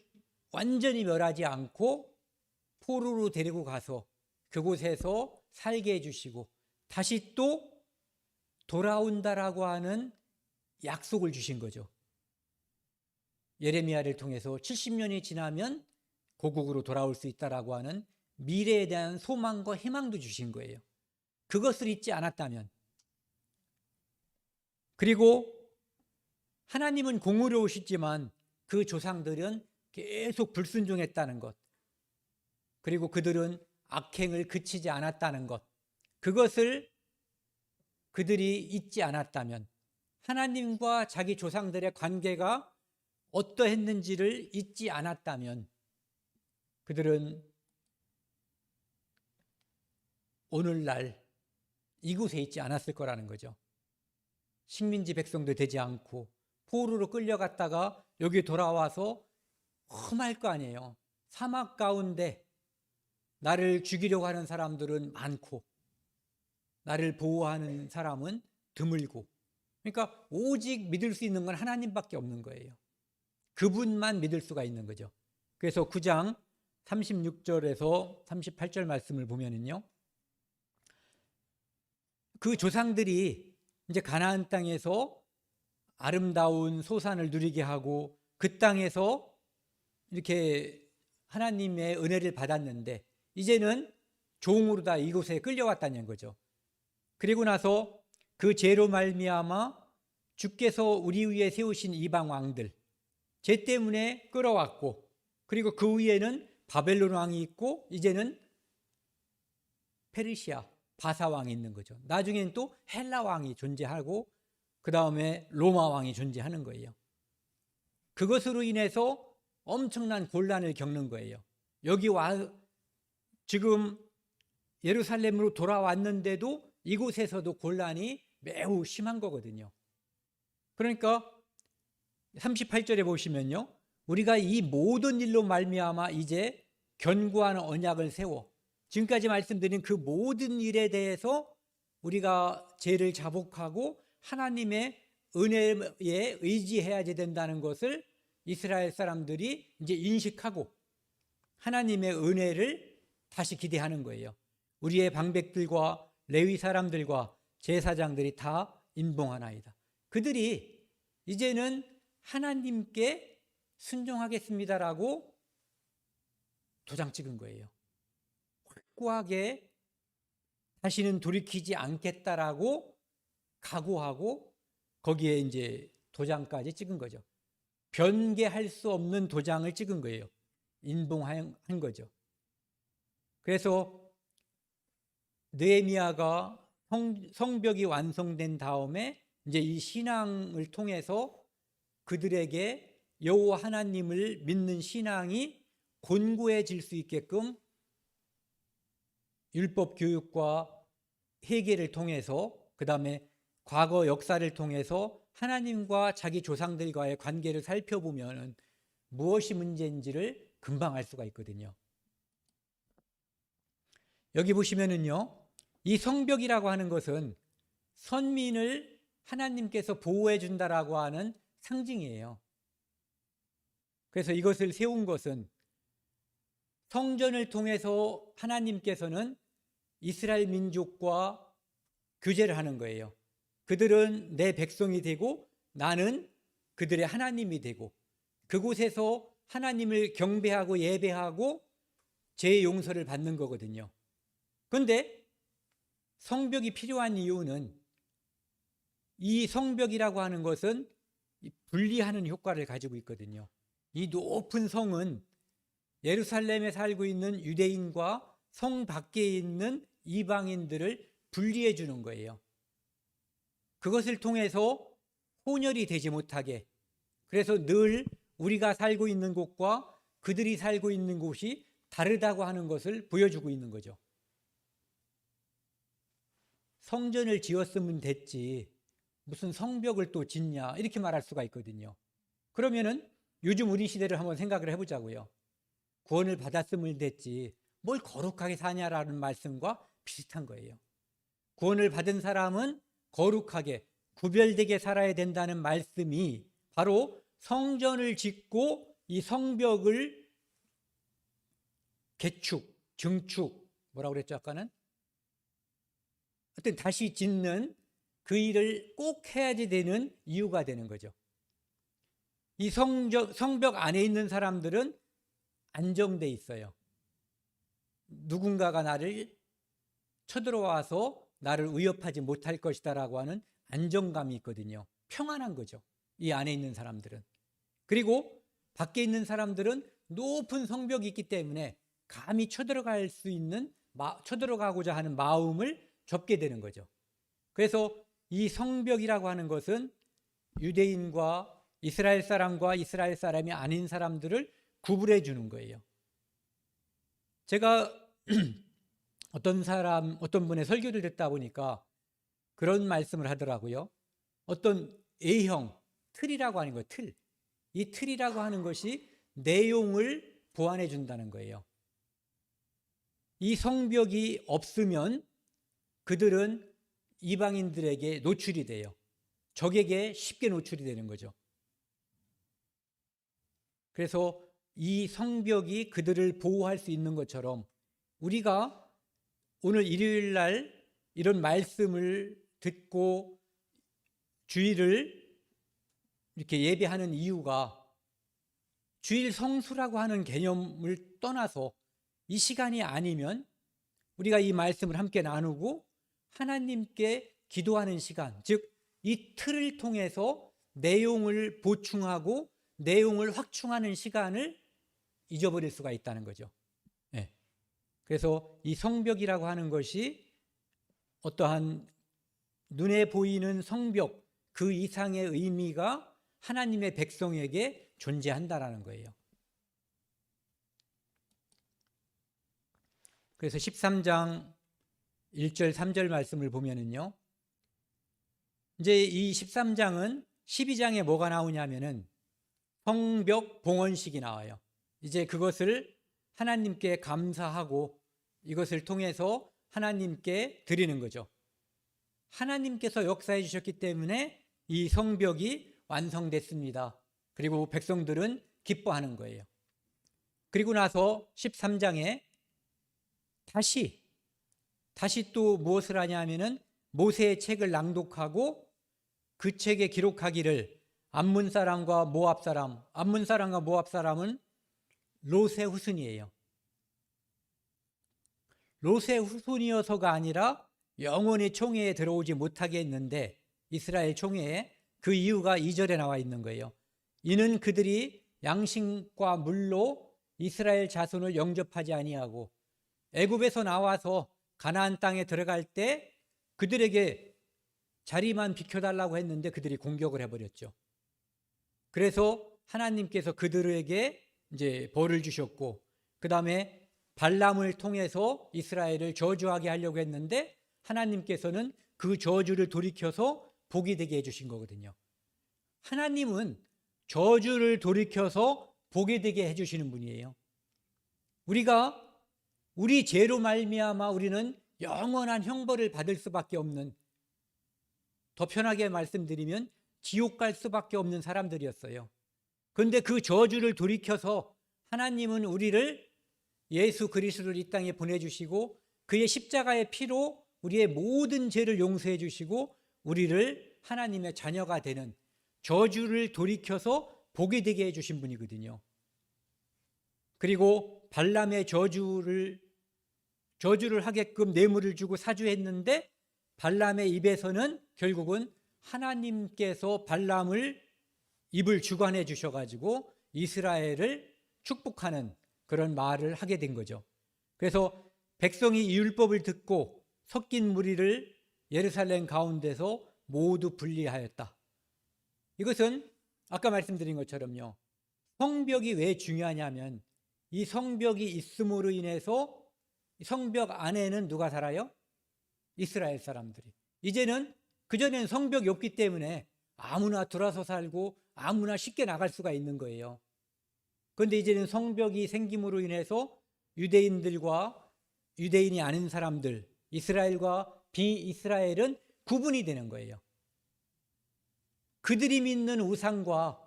완전히 멸하지 않고 포로로 데리고 가서 그곳에서 살게 해주시고 다시 또 돌아온다라고 하는 약속을 주신 거죠. 예레미야를 통해서 70년이 지나면 고국으로 돌아올 수 있다라고 하는 미래에 대한 소망과 희망도 주신 거예요. 그것을 잊지 않았다면, 그리고 하나님은 공의로우시지만 그 조상들은 계속 불순종했다는 것, 그리고 그들은 악행을 그치지 않았다는 것, 그것을 그들이 잊지 않았다면, 하나님과 자기 조상들의 관계가 어떠했는지를 잊지 않았다면 그들은 오늘날 이곳에 있지 않았을 거라는 거죠. 식민지 백성도 되지 않고 포로로 끌려갔다가 여기 돌아와서 험할 거 아니에요. 사막 가운데 나를 죽이려고 하는 사람들은 많고 나를 보호하는 사람은 드물고, 그러니까 오직 믿을 수 있는 건 하나님밖에 없는 거예요. 그분만 믿을 수가 있는 거죠. 그래서 9장 36절에서 38절 말씀을 보면은요, 그 조상들이 이제 가나안 땅에서 아름다운 소산을 누리게 하고 그 땅에서 이렇게 하나님의 은혜를 받았는데 이제는 종으로 다 이곳에 끌려왔다는 거죠. 그리고 나서 그 죄로 말미암아 주께서 우리 위에 세우신 이방 왕들, 죄 때문에 끌어왔고, 그리고 그 위에는 바벨론 왕이 있고 이제는 페르시아 바사 왕이 있는 거죠. 나중에는 또 헬라 왕이 존재하고 그 다음에 로마 왕이 존재하는 거예요. 그것으로 인해서 엄청난 곤란을 겪는 거예요. 여기 와 지금 예루살렘으로 돌아왔는데도 이곳에서도 곤란이 매우 심한 거거든요. 그러니까 38절에 보시면요, 우리가 이 모든 일로 말미암아 이제 견고한 언약을 세워, 지금까지 말씀드린 그 모든 일에 대해서 우리가 죄를 자복하고 하나님의 은혜에 의지해야 된다는 것을 이스라엘 사람들이 이제 인식하고 하나님의 은혜를 다시 기대하는 거예요. 우리의 방백들과 레위 사람들과 제사장들이 다 인봉하나이다. 그들이 이제는 하나님께 순종하겠습니다라고 도장 찍은 거예요. 확고하게 다시는 돌이키지 않겠다라고 각오하고 거기에 이제 도장까지 찍은 거죠. 변개할 수 없는 도장을 찍은 거예요. 인봉한 거죠. 그래서 느헤미야가 성벽이 완성된 다음에 이제 이 신앙을 통해서 그들에게 여호와 하나님을 믿는 신앙이 곤고해질 수 있게끔 율법 교육과 회개를 통해서, 그 다음에 과거 역사를 통해서 하나님과 자기 조상들과의 관계를 살펴보면 무엇이 문제인지를 금방 알 수가 있거든요. 여기 보시면은요, 이 성벽이라고 하는 것은 선민을 하나님께서 보호해 준다라고 하는 상징이에요. 그래서 이것을 세운 것은 성전을 통해서 하나님께서는 이스라엘 민족과 교제를 하는 거예요. 그들은 내 백성이 되고 나는 그들의 하나님이 되고 그곳에서 하나님을 경배하고 예배하고 죄의 용서를 받는 거거든요. 그런데 성벽이 필요한 이유는 이 성벽이라고 하는 것은 분리하는 효과를 가지고 있거든요. 이 높은 성은 예루살렘에 살고 있는 유대인과 성 밖에 있는 이방인들을 분리해 주는 거예요. 그것을 통해서 혼혈이 되지 못하게, 그래서 늘 우리가 살고 있는 곳과 그들이 살고 있는 곳이 다르다고 하는 것을 보여주고 있는 거죠. 성전을 지었으면 됐지 무슨 성벽을 또 짓냐 이렇게 말할 수가 있거든요. 그러면은 요즘 우리 시대를 한번 생각을 해보자고요. 구원을 받았으면 됐지 뭘 거룩하게 사냐라는 말씀과 비슷한 거예요. 구원을 받은 사람은 거룩하게 구별되게 살아야 된다는 말씀이 바로 성전을 짓고 이 성벽을 개축, 증축, 뭐라고 그랬죠 아까는? 하여튼 다시 짓는 그 일을 꼭 해야지 되는 이유가 되는 거죠. 이 성벽 안에 있는 사람들은 안정돼 있어요. 누군가가 나를 쳐들어와서 나를 위협하지 못할 것이다라고 하는 안정감이 있거든요. 평안한 거죠. 이 안에 있는 사람들은. 그리고 밖에 있는 사람들은 높은 성벽이 있기 때문에 감히 쳐들어갈 수 있는, 쳐들어가고자 하는 마음을 접게 되는 거죠. 그래서 이 성벽이라고 하는 것은 유대인과 이스라엘 사람과 이스라엘 사람이 아닌 사람들을 구분해 주는 거예요. 제가 어떤 분의 설교를 듣다 보니까 그런 말씀을 하더라고요. 어떤 A형, 틀이라고 하는 거예요. 틀. 이 틀이라고 하는 것이 내용을 보완해 준다는 거예요. 이 성벽이 없으면 그들은 이방인들에게 노출이 돼요. 적에게 쉽게 노출이 되는 거죠. 그래서 이 성벽이 그들을 보호할 수 있는 것처럼 우리가 오늘 일요일 날 이런 말씀을 듣고 주일을 이렇게 예배하는 이유가 주일 성수라고 하는 개념을 떠나서 이 시간이 아니면 우리가 이 말씀을 함께 나누고 하나님께 기도하는 시간, 즉 이 틀을 통해서 내용을 보충하고 내용을 확충하는 시간을 잊어버릴 수가 있다는 거죠. 네. 그래서 이 성벽이라고 하는 것이 어떠한 눈에 보이는 성벽 그 이상의 의미가 하나님의 백성에게 존재한다라는 거예요. 그래서 13장 1절 3절 말씀을 보면은요. 이제 이 13장은 12장에 뭐가 나오냐면은 성벽 봉헌식이 나와요. 이제 그것을 하나님께 감사하고 이것을 통해서 하나님께 드리는 거죠. 하나님께서 역사해 주셨기 때문에 이 성벽이 완성됐습니다. 그리고 백성들은 기뻐하는 거예요. 그리고 나서 13장에 다시 또 무엇을 하냐면은 모세의 책을 낭독하고 그 책에 기록하기를 암몬 사람과 모압 사람, 암몬 사람과 모압 사람은 롯의 후손이에요. 롯의 후손이어서가 아니라 영원히 총회에 들어오지 못하게 했는데 이스라엘 총회에 그 이유가 2절에 나와 있는 거예요. 이는 그들이 양식과 물로 이스라엘 자손을 영접하지 아니하고 애굽에서 나와서 가나안 땅에 들어갈 때 그들에게 자리만 비켜달라고 했는데 그들이 공격을 해버렸죠. 그래서 하나님께서 그들에게 이제 벌을 주셨고 그 다음에 발람을 통해서 이스라엘을 저주하게 하려고 했는데 하나님께서는 그 저주를 돌이켜서 복이 되게 해주신 거거든요. 하나님은 저주를 돌이켜서 복이 되게 해주시는 분이에요. 우리가 우리 죄로 말미암아 우리는 영원한 형벌을 받을 수밖에 없는, 더 편하게 말씀드리면 지옥 갈 수밖에 없는 사람들이었어요. 그런데 그 저주를 돌이켜서 하나님은 우리를, 예수 그리스도를 이 땅에 보내주시고 그의 십자가의 피로 우리의 모든 죄를 용서해 주시고 우리를 하나님의 자녀가 되는, 저주를 돌이켜서 복이 되게 해주신 분이거든요. 그리고 발람의 저주를 하게끔 뇌물을 주고 사주했는데 발람의 입에서는 결국은 하나님께서 발람을 입을 주관해 주셔가지고 이스라엘을 축복하는 그런 말을 하게 된 거죠. 그래서 백성이 이 율법을 듣고 섞인 무리를 예루살렘 가운데서 모두 분리하였다. 이것은 아까 말씀드린 것처럼요, 성벽이 왜 중요하냐면 이 성벽이 있음으로 인해서 성벽 안에는 누가 살아요? 이스라엘 사람들이. 이제는, 그전에는 성벽이 없기 때문에 아무나 들어와서 살고 아무나 쉽게 나갈 수가 있는 거예요. 그런데 이제는 성벽이 생김으로 인해서 유대인들과 유대인이 아닌 사람들, 이스라엘과 비이스라엘은 구분이 되는 거예요. 그들이 믿는 우상과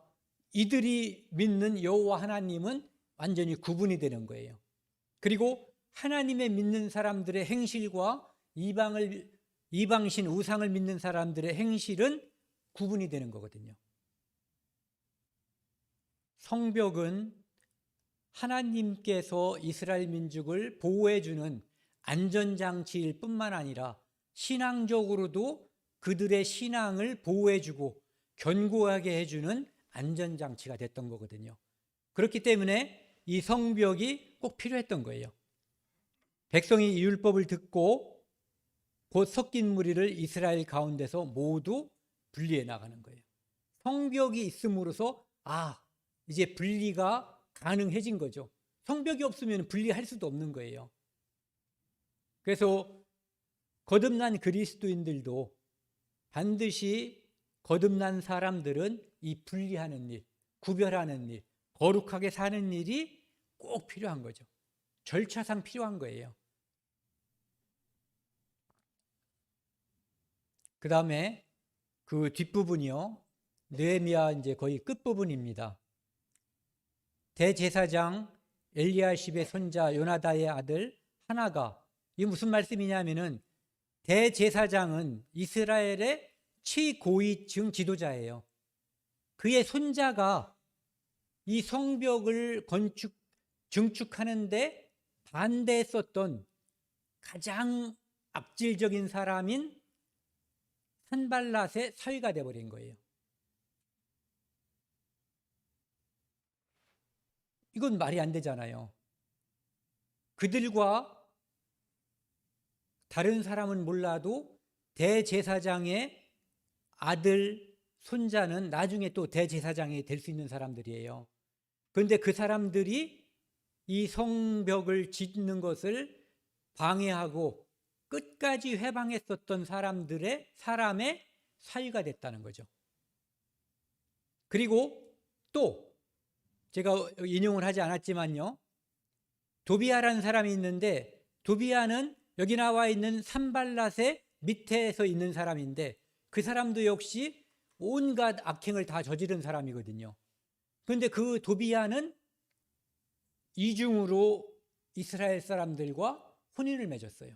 이들이 믿는 여호와 하나님은 완전히 구분이 되는 거예요. 그리고 하나님의 믿는 사람들의 행실과 이방신 우상을 믿는 사람들의 행실은 구분이 되는 거거든요. 성벽은 하나님께서 이스라엘 민족을 보호해주는 안전장치일 뿐만 아니라 신앙적으로도 그들의 신앙을 보호해주고 견고하게 해주는 안전장치가 됐던 거거든요. 그렇기 때문에 이 성벽이 꼭 필요했던 거예요. 백성이 이 율법을 듣고 곧 섞인 무리를 이스라엘 가운데서 모두 분리해 나가는 거예요. 성벽이 있음으로써 이제 분리가 가능해진 거죠. 성벽이 없으면 분리할 수도 없는 거예요. 그래서 거듭난 그리스도인들도 반드시, 거듭난 사람들은 이 분리하는 일, 구별하는 일, 거룩하게 사는 일이 꼭 필요한 거죠. 절차상 필요한 거예요. 그 다음에 그 뒷부분이요, 느헤미야 이제 거의 끝부분입니다. 대제사장 엘리야십의 손자 요나다의 아들 하나가, 이게 무슨 말씀이냐면은 대제사장은 이스라엘의 최고위층 지도자예요. 그의 손자가 이 성벽을 증축하는데 반대했었던 가장 악질적인 사람인 산발랏의 사위가 되어버린 거예요. 이건 말이 안 되잖아요. 그들과 다른 사람은 몰라도 대제사장의 아들, 손자는 나중에 또 대제사장이 될 수 있는 사람들이에요. 그런데 그 사람들이 이 성벽을 짓는 것을 방해하고 끝까지 회방했었던 사람의 사위가 됐다는 거죠. 그리고 또 제가 인용을 하지 않았지만요, 도비아라는 사람이 있는데, 도비아는 여기 나와 있는 산발랏의 밑에서 있는 사람인데 그 사람도 역시 온갖 악행을 다 저지른 사람이거든요. 그런데 그 도비아는 이중으로 이스라엘 사람들과 혼인을 맺었어요.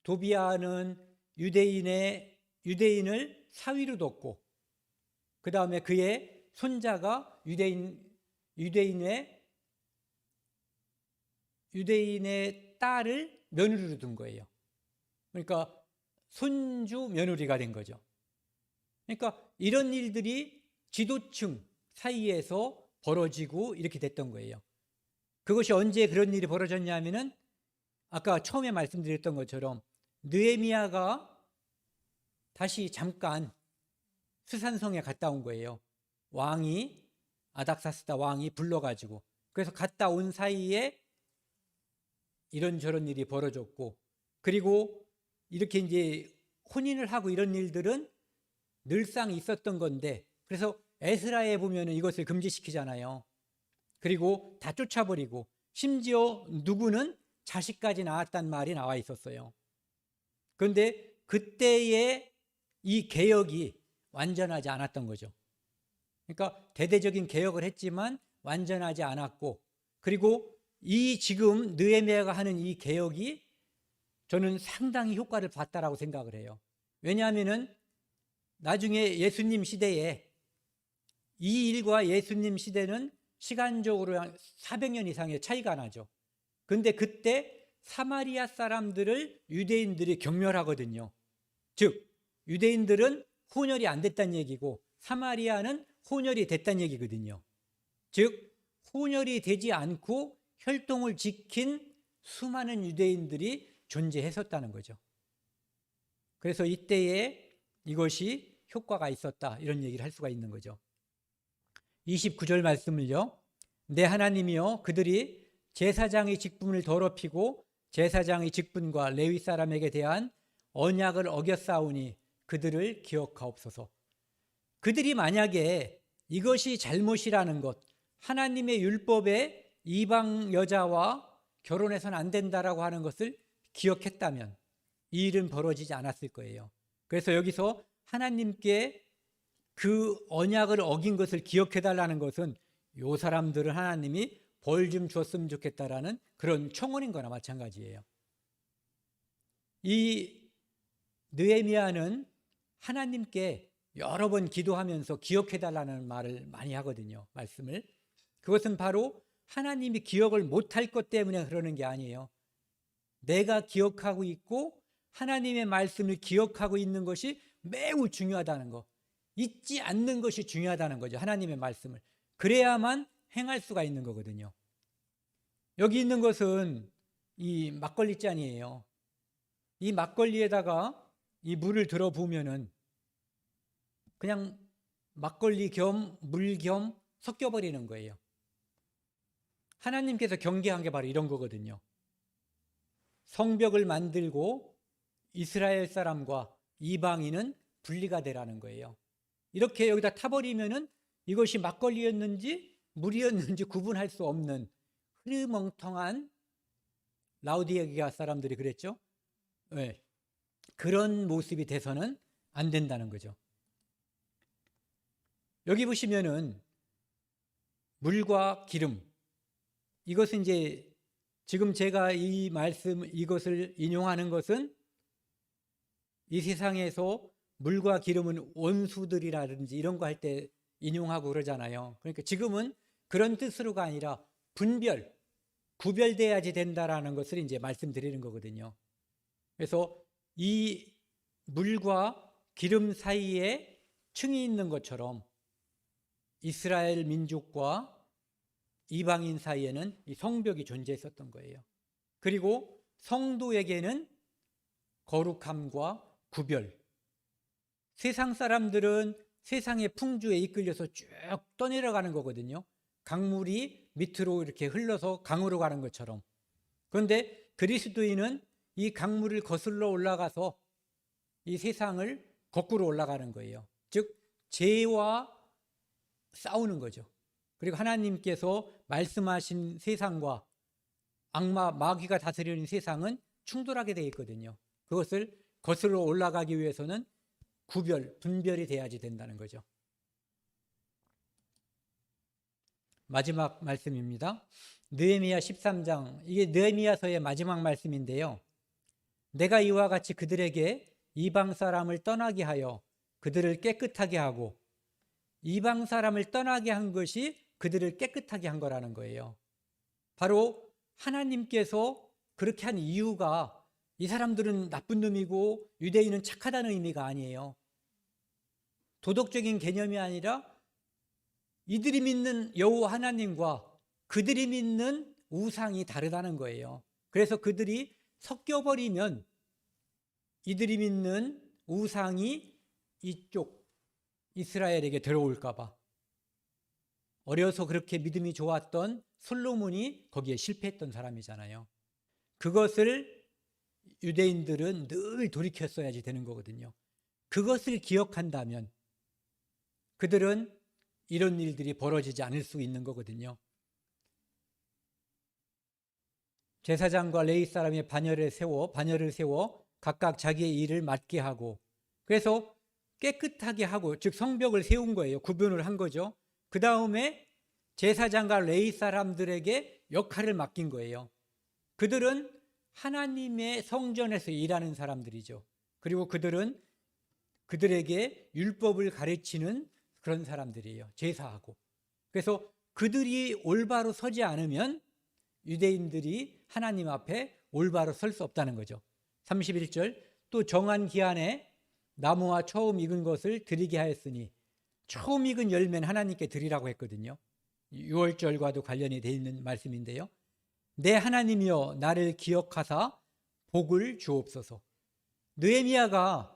도비아는 유대인을 사위로 뒀고, 그 다음에 그의 손자가 유대인의 딸을 며느리로 둔 거예요. 그러니까 손주 며느리가 된 거죠. 그러니까 이런 일들이 지도층 사이에서 벌어지고 이렇게 됐던 거예요. 그것이 언제 그런 일이 벌어졌냐면은 아까 처음에 말씀드렸던 것처럼 느헤미야가 다시 잠깐 스산성에 갔다 온 거예요. 아닥사스다 왕이 불러가지고. 그래서 갔다 온 사이에 이런저런 일이 벌어졌고, 그리고 이렇게 이제 혼인을 하고 이런 일들은 늘상 있었던 건데, 그래서 에스라에 보면 이것을 금지시키잖아요. 그리고 다 쫓아버리고, 심지어 누구는 자식까지 낳았단 말이 나와 있었어요. 그런데 그때의 이 개혁이 완전하지 않았던 거죠. 그러니까 대대적인 개혁을 했지만 완전하지 않았고, 그리고 이 지금 느헤미야가 하는 이 개혁이 저는 상당히 효과를 봤다라고 생각을 해요. 왜냐하면은 나중에 예수님 시대에 이 일과 예수님 시대는 시간적으로 한 400년 이상의 차이가 나죠. 그런데 그때 사마리아 사람들을 유대인들이 경멸하거든요. 즉 유대인들은 혼혈이 안 됐다는 얘기고 사마리아는 혼혈이 됐다는 얘기거든요. 즉 혼혈이 되지 않고 혈통을 지킨 수많은 유대인들이 존재했었다는 거죠. 그래서 이때에 이것이 효과가 있었다, 이런 얘기를 할 수가 있는 거죠. 29절 말씀을요. 내 하나님이여 그들이 제사장의 직분을 더럽히고 제사장의 직분과 레위 사람에게 대한 언약을 어겼사오니 그들을 기억하옵소서. 그들이 만약에 이것이 잘못이라는 것, 하나님의 율법에 이방 여자와 결혼해서는 안 된다라고 하는 것을 기억했다면 이 일은 벌어지지 않았을 거예요. 그래서 여기서 하나님께 그 언약을 어긴 것을 기억해달라는 것은 이 사람들은 하나님이 벌 좀 줬으면 좋겠다라는 그런 청원인 거나 마찬가지예요. 이 느헤미야는 하나님께 여러 번 기도하면서 기억해달라는 말을 많이 하거든요. 말씀을. 그것은 바로 하나님이 기억을 못할 것 때문에 그러는 게 아니에요. 내가 기억하고 있고 하나님의 말씀을 기억하고 있는 것이 매우 중요하다는 거, 잊지 않는 것이 중요하다는 거죠. 하나님의 말씀을. 그래야만 행할 수가 있는 거거든요. 여기 있는 것은 이 막걸리 잔이에요. 이 막걸리에다가 이 물을 들어 부으면은 그냥 막걸리 겸 물 겸 섞여버리는 거예요. 하나님께서 경계한 게 바로 이런 거거든요. 성벽을 만들고 이스라엘 사람과 이방인은 분리가 되라는 거예요. 이렇게 여기다 타버리면은 이것이 막걸리였는지 물이었는지 구분할 수 없는 흐리멍텅한, 라우디게아 사람들이 그랬죠. 네. 그런 모습이 돼서는 안 된다는 거죠. 여기 보시면은 물과 기름, 이것은 이제 지금 제가 이 말씀, 이것을 인용하는 것은 이 세상에서 물과 기름은 원수들이라든지 이런 거 할 때 인용하고 그러잖아요. 그러니까 지금은 그런 뜻으로가 아니라 분별, 구별돼야지 된다라는 것을 이제 말씀드리는 거거든요. 그래서 이 물과 기름 사이에 층이 있는 것처럼 이스라엘 민족과 이방인 사이에는 이 성벽이 존재했었던 거예요. 그리고 성도에게는 거룩함과 구별. 세상 사람들은 세상의 풍조에 이끌려서 쭉 떠내려가는 거거든요. 강물이 밑으로 이렇게 흘러서 강으로 가는 것처럼. 그런데 그리스도인은 이 강물을 거슬러 올라가서 이 세상을 거꾸로 올라가는 거예요. 즉 죄와 싸우는 거죠. 그리고 하나님께서 말씀하신 세상과 악마, 마귀가 다스리는 세상은 충돌하게 되어 있거든요. 그것을 거슬러 올라가기 위해서는 구별, 분별이 돼야지 된다는 거죠. 마지막 말씀입니다. 느헤미야 13장, 이게 느헤미야서의 마지막 말씀인데요. 내가 이와 같이 그들에게 이방 사람을 떠나게 하여 그들을 깨끗하게 하고, 이방 사람을 떠나게 한 것이 그들을 깨끗하게 한 거라는 거예요. 바로 하나님께서 그렇게 한 이유가 이 사람들은 나쁜 놈이고 유대인은 착하다는 의미가 아니에요. 도덕적인 개념이 아니라 이들이 믿는 여호와 하나님과 그들이 믿는 우상이 다르다는 거예요. 그래서 그들이 섞여버리면 이들이 믿는 우상이 이쪽 이스라엘에게 들어올까 봐. 어려서 그렇게 믿음이 좋았던 솔로몬이 거기에 실패했던 사람이잖아요. 그것을 유대인들은 늘 돌이켰어야지 되는 거거든요. 그것을 기억한다면, 그들은 이런 일들이 벌어지지 않을 수 있는 거거든요. 제사장과 레위 사람의 반열을 세워 각각 자기의 일을 맡게 하고, 그래서 깨끗하게 하고, 즉 성벽을 세운 거예요. 구분을 한 거죠. 그 다음에 제사장과 레위 사람들에게 역할을 맡긴 거예요. 그들은 하나님의 성전에서 일하는 사람들이죠. 그리고 그들은 그들에게 율법을 가르치는 그런 사람들이에요. 제사하고. 그래서 그들이 올바로 서지 않으면 유대인들이 하나님 앞에 올바로 설 수 없다는 거죠. 31절, 또 정한 기한에 나무와 처음 익은 것을 드리게 하였으니, 처음 익은 열매는 하나님께 드리라고 했거든요. 6월절과도 관련이 되어 있는 말씀인데요. 내 하나님이여 나를 기억하사 복을 주옵소서. 느헤미야가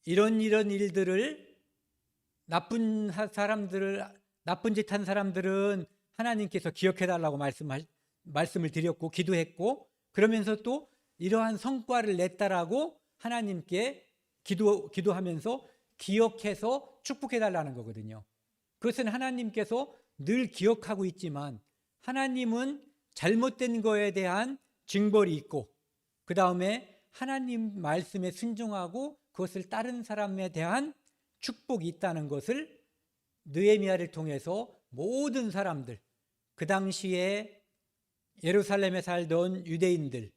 이런 일들을, 나쁜 짓 한 사람들은 하나님께서 기억해달라고 말씀을 드렸고 기도했고, 그러면서 또 이러한 성과를 냈다라고 하나님께 기도하면서 기억해서 축복해달라는 거거든요. 그것은 하나님께서 늘 기억하고 있지만, 하나님은 잘못된 거에 대한 징벌이 있고, 그 다음에 하나님 말씀에 순종하고 그것을 따른 사람에 대한 축복이 있다는 것을 느헤미야를 통해서 모든 사람들, 그 당시에 예루살렘에 살던 유대인들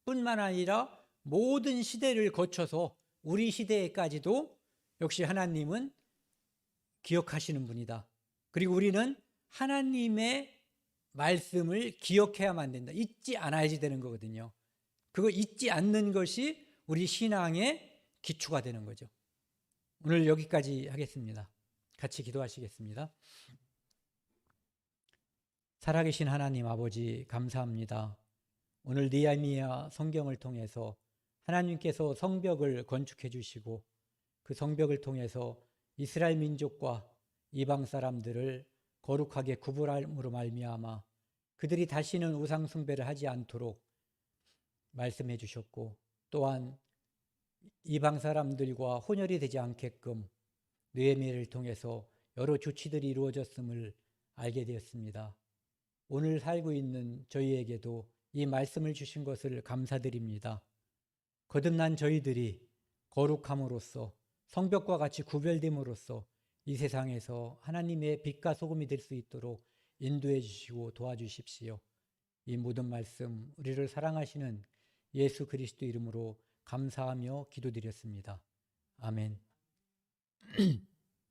뿐만 아니라 모든 시대를 거쳐서 우리 시대에까지도 역시 하나님은 기억하시는 분이다. 그리고 우리는 하나님의 말씀을 기억해야만 된다. 잊지 않아야지 되는 거거든요. 그거 잊지 않는 것이 우리 신앙의 기초가 되는 거죠. 오늘 여기까지 하겠습니다. 같이 기도하시겠습니다. 살아계신 하나님 아버지, 감사합니다. 오늘 느헤미야 성경을 통해서 하나님께서 성벽을 건축해 주시고, 그 성벽을 통해서 이스라엘 민족과 이방 사람들을 거룩하게 구분함으로 말미암아 그들이 다시는 우상 숭배를 하지 않도록 말씀해 주셨고, 또한 이방 사람들과 혼혈이 되지 않게끔 느헤미야를 통해서 여러 조치들이 이루어졌음을 알게 되었습니다. 오늘 살고 있는 저희에게도 이 말씀을 주신 것을 감사드립니다. 거듭난 저희들이 거룩함으로써, 성벽과 같이 구별됨으로써 이 세상에서 하나님의 빛과 소금이 될 수 있도록 인도해 주시고 도와주십시오. 이 모든 말씀 우리를 사랑하시는 예수 그리스도 이름으로 감사하며 기도드렸습니다. 아멘.